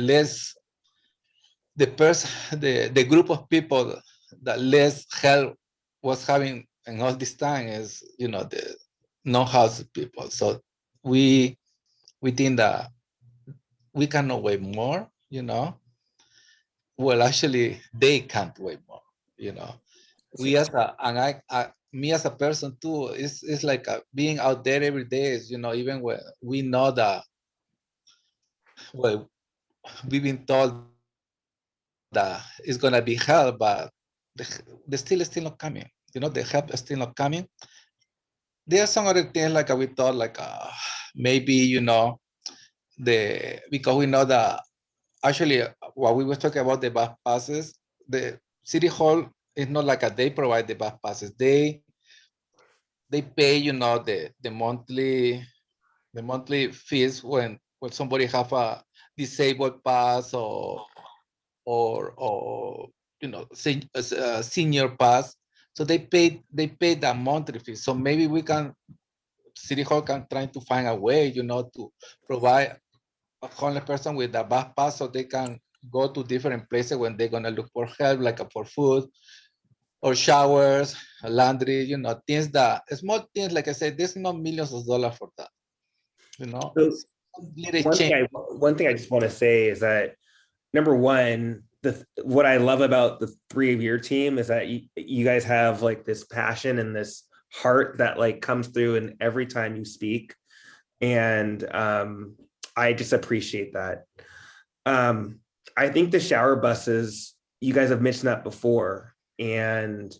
group of people that less help was having in all this time is, the non-house people. So we think that we cannot wait more, Well, actually, they can't wait more, We as me as a person too, it's like being out there every day is, even when we know that, well, we've been told that it's gonna be help, but the still is still not coming. You know, the help is still not coming. There are some other things like we thought, like maybe, you know, because we know that actually while we were talking about the bus passes, the city hall is not like they provide the bus passes. They pay, you know, the monthly fees when somebody have a disabled pass or you know, senior pass. So they pay that monthly fee. So maybe we can, City Hall can try to find a way, you know, to provide a homeless person with a bus pass so they can go to different places when they're gonna look for help, like for food or showers, laundry, you know, things that, small things, like I said, there's not millions of dollars for that, you know. So Little one change. thing I just want to say is that, number one, what I love about the three of your team is that you guys have like this passion and this heart that like comes through in every time you speak. And I just appreciate that. I think the shower buses, you guys have mentioned that before. And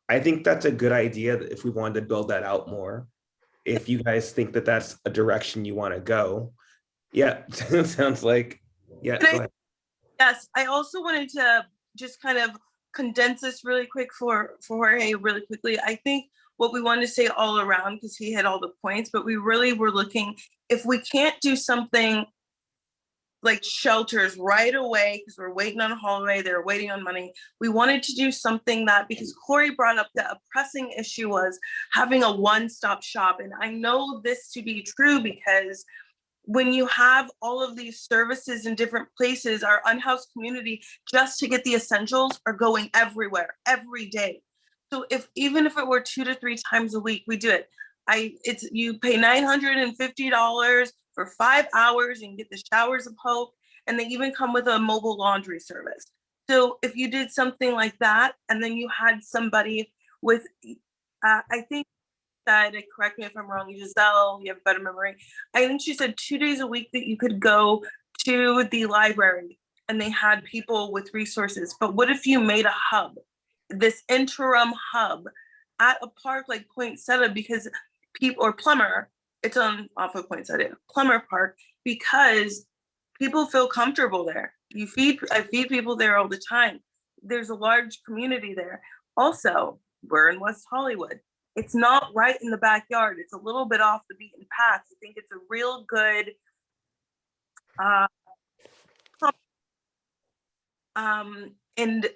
I think that's a good idea if we wanted to build that out more. If you guys think that that's a direction you want to go. Yeah, sounds like, yeah, go ahead. Yes, I also wanted to just kind of condense this really quick for Jorge really quickly. I think what we wanted to say all around, because he had all the points, but we really were looking, if we can't do something like shelters right away, because we're waiting on a holiday, they're waiting on money. We wanted to do something that, because Corey brought up that a pressing issue was having a one-stop shop. And I know this to be true because when you have all of these services in different places, our unhoused community, just to get the essentials, are going everywhere, every day. So even if it were 2 to 3 times a week, we do it. You pay $950 for 5 hours and get the showers of hope, and they even come with a mobile laundry service. So if you did something like that, and then you had somebody with, I think said, correct me if I'm wrong, Giselle, you have better memory. I think she said 2 days a week that you could go to the library and they had people with resources. But what if you made a hub, this interim hub at a park like Poinsettia, because people, or Plummer, it's on off of Poinsettia, Plummer Park, because people feel comfortable there. I feed people there all the time. There's a large community there. Also, we're in West Hollywood. It's not right in the backyard. It's a little bit off the beaten path. I think it's a real good and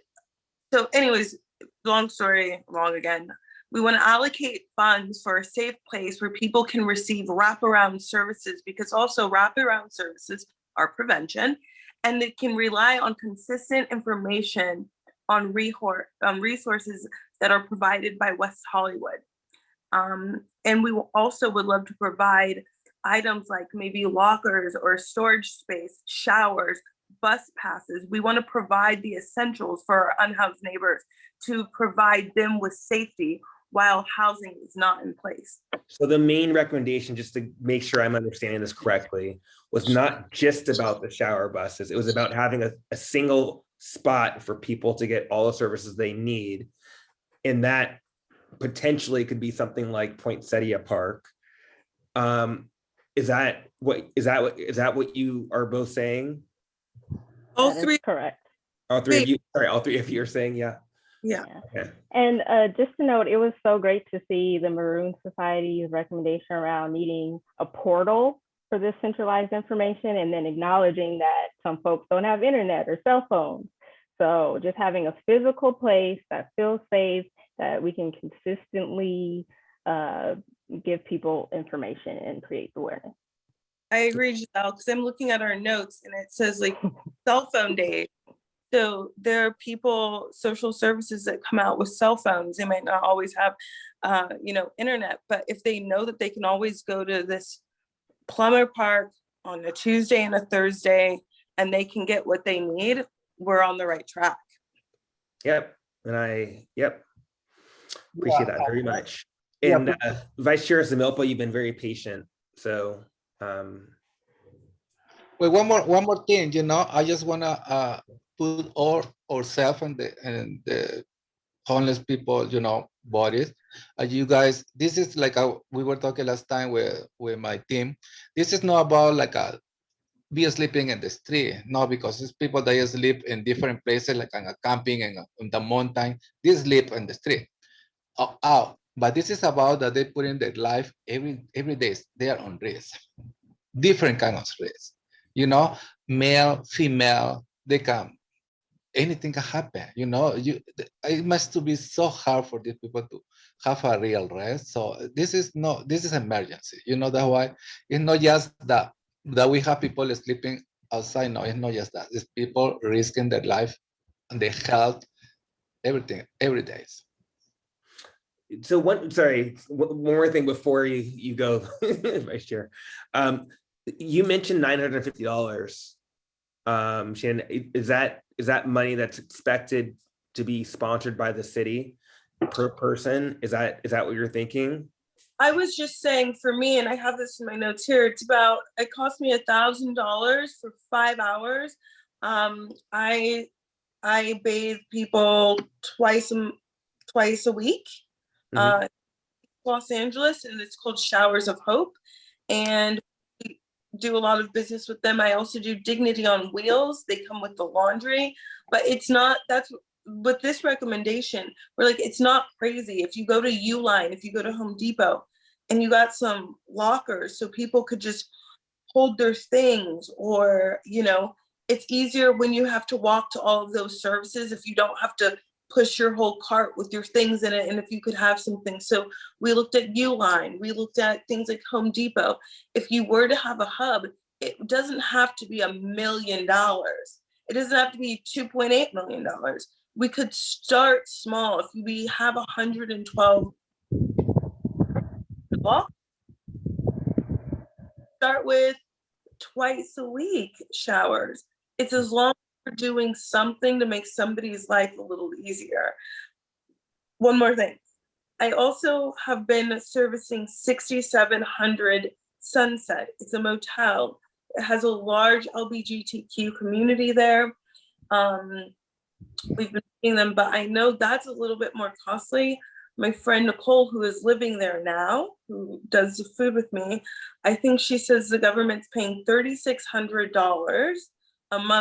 so anyways, long story long again. We want to allocate funds for a safe place where people can receive wraparound services, because also wraparound services are prevention, and it can rely on consistent information on resources that are provided by West Hollywood. And we also would love to provide items like maybe lockers or storage space, showers, bus passes. We want to provide the essentials for our unhoused neighbors to provide them with safety while housing is not in place. So the main recommendation, just to make sure I'm understanding this correctly, was not just about the shower buses. It was about having a single spot for people to get all the services they need. And that potentially could be something like Poinsettia Park. Is that what you are both saying? All three, correct. All three of you, sorry, all three of you are saying, yeah. Yeah. Okay. And just to note, it was so great to see the Maroon Society's recommendation around needing a portal for this centralized information, and then acknowledging that some folks don't have internet or cell phones. So just having a physical place that feels safe, that we can consistently give people information and create awareness. I agree, Giselle, because I'm looking at our notes and it says like cell phone days. So there are people, social services that come out with cell phones. They might not always have, internet, but if they know that they can always go to this Plummer Park on a Tuesday and a Thursday, and they can get what they need, we're on the right track. Yep. And appreciate that very much. And Vice Chair Zamilpa, you've been very patient. So Well, one more thing, you know, I just wanna put ourselves in the homeless people, you know, bodies. You guys, this is like we were talking last time with my team. This is not about like be sleeping in the street, no, because it's people that just live in different places, like on a camping and on the mountain. They sleep in the street, out. But this is about that they put in their life every day. They are on risk, different kind of risk. You know, male, female, they can, anything can happen, you know. It must to be so hard for these people to have a real rest. So this is emergency, you know. That's why it's not just that we have people sleeping outside. No, it's not just that. It's people risking their life and their health, everything, every day. So one more thing before you go, Vice Chair. You mentioned $950. Shannon, is that money that's expected to be sponsored by the city per person? Is that what you're thinking? I was just saying, for me, and I have this in my notes here, it cost me $1,000 for 5 hours. I bathe people twice a week. Los Angeles, and it's called Showers of Hope, and we do a lot of business with them. I also do Dignity on Wheels. They come with the laundry, but that's with this recommendation, we're like, it's not crazy. If you go to Uline, if you go to Home Depot, and you got some lockers so people could just hold their things, or, you know, it's easier when you have to walk to all of those services if you don't have to push your whole cart with your things in it, and if you could have some things. So we looked at Uline, we looked at things like Home Depot. If you were to have a hub, it doesn't have to be $1 million. It doesn't have to be $2.8 million. We could start small. If we have 112 walk, start with twice a week showers. It's as long as we're doing something to make somebody's life a little easier. One more thing. I also have been servicing 6700 Sunset. It's a motel. It has a large LGBTQ community there. We've been seeing them, but I know that's a little bit more costly. My friend Nicole, who is living there now, who does the food with me, I think she says the government's paying $3,600 a month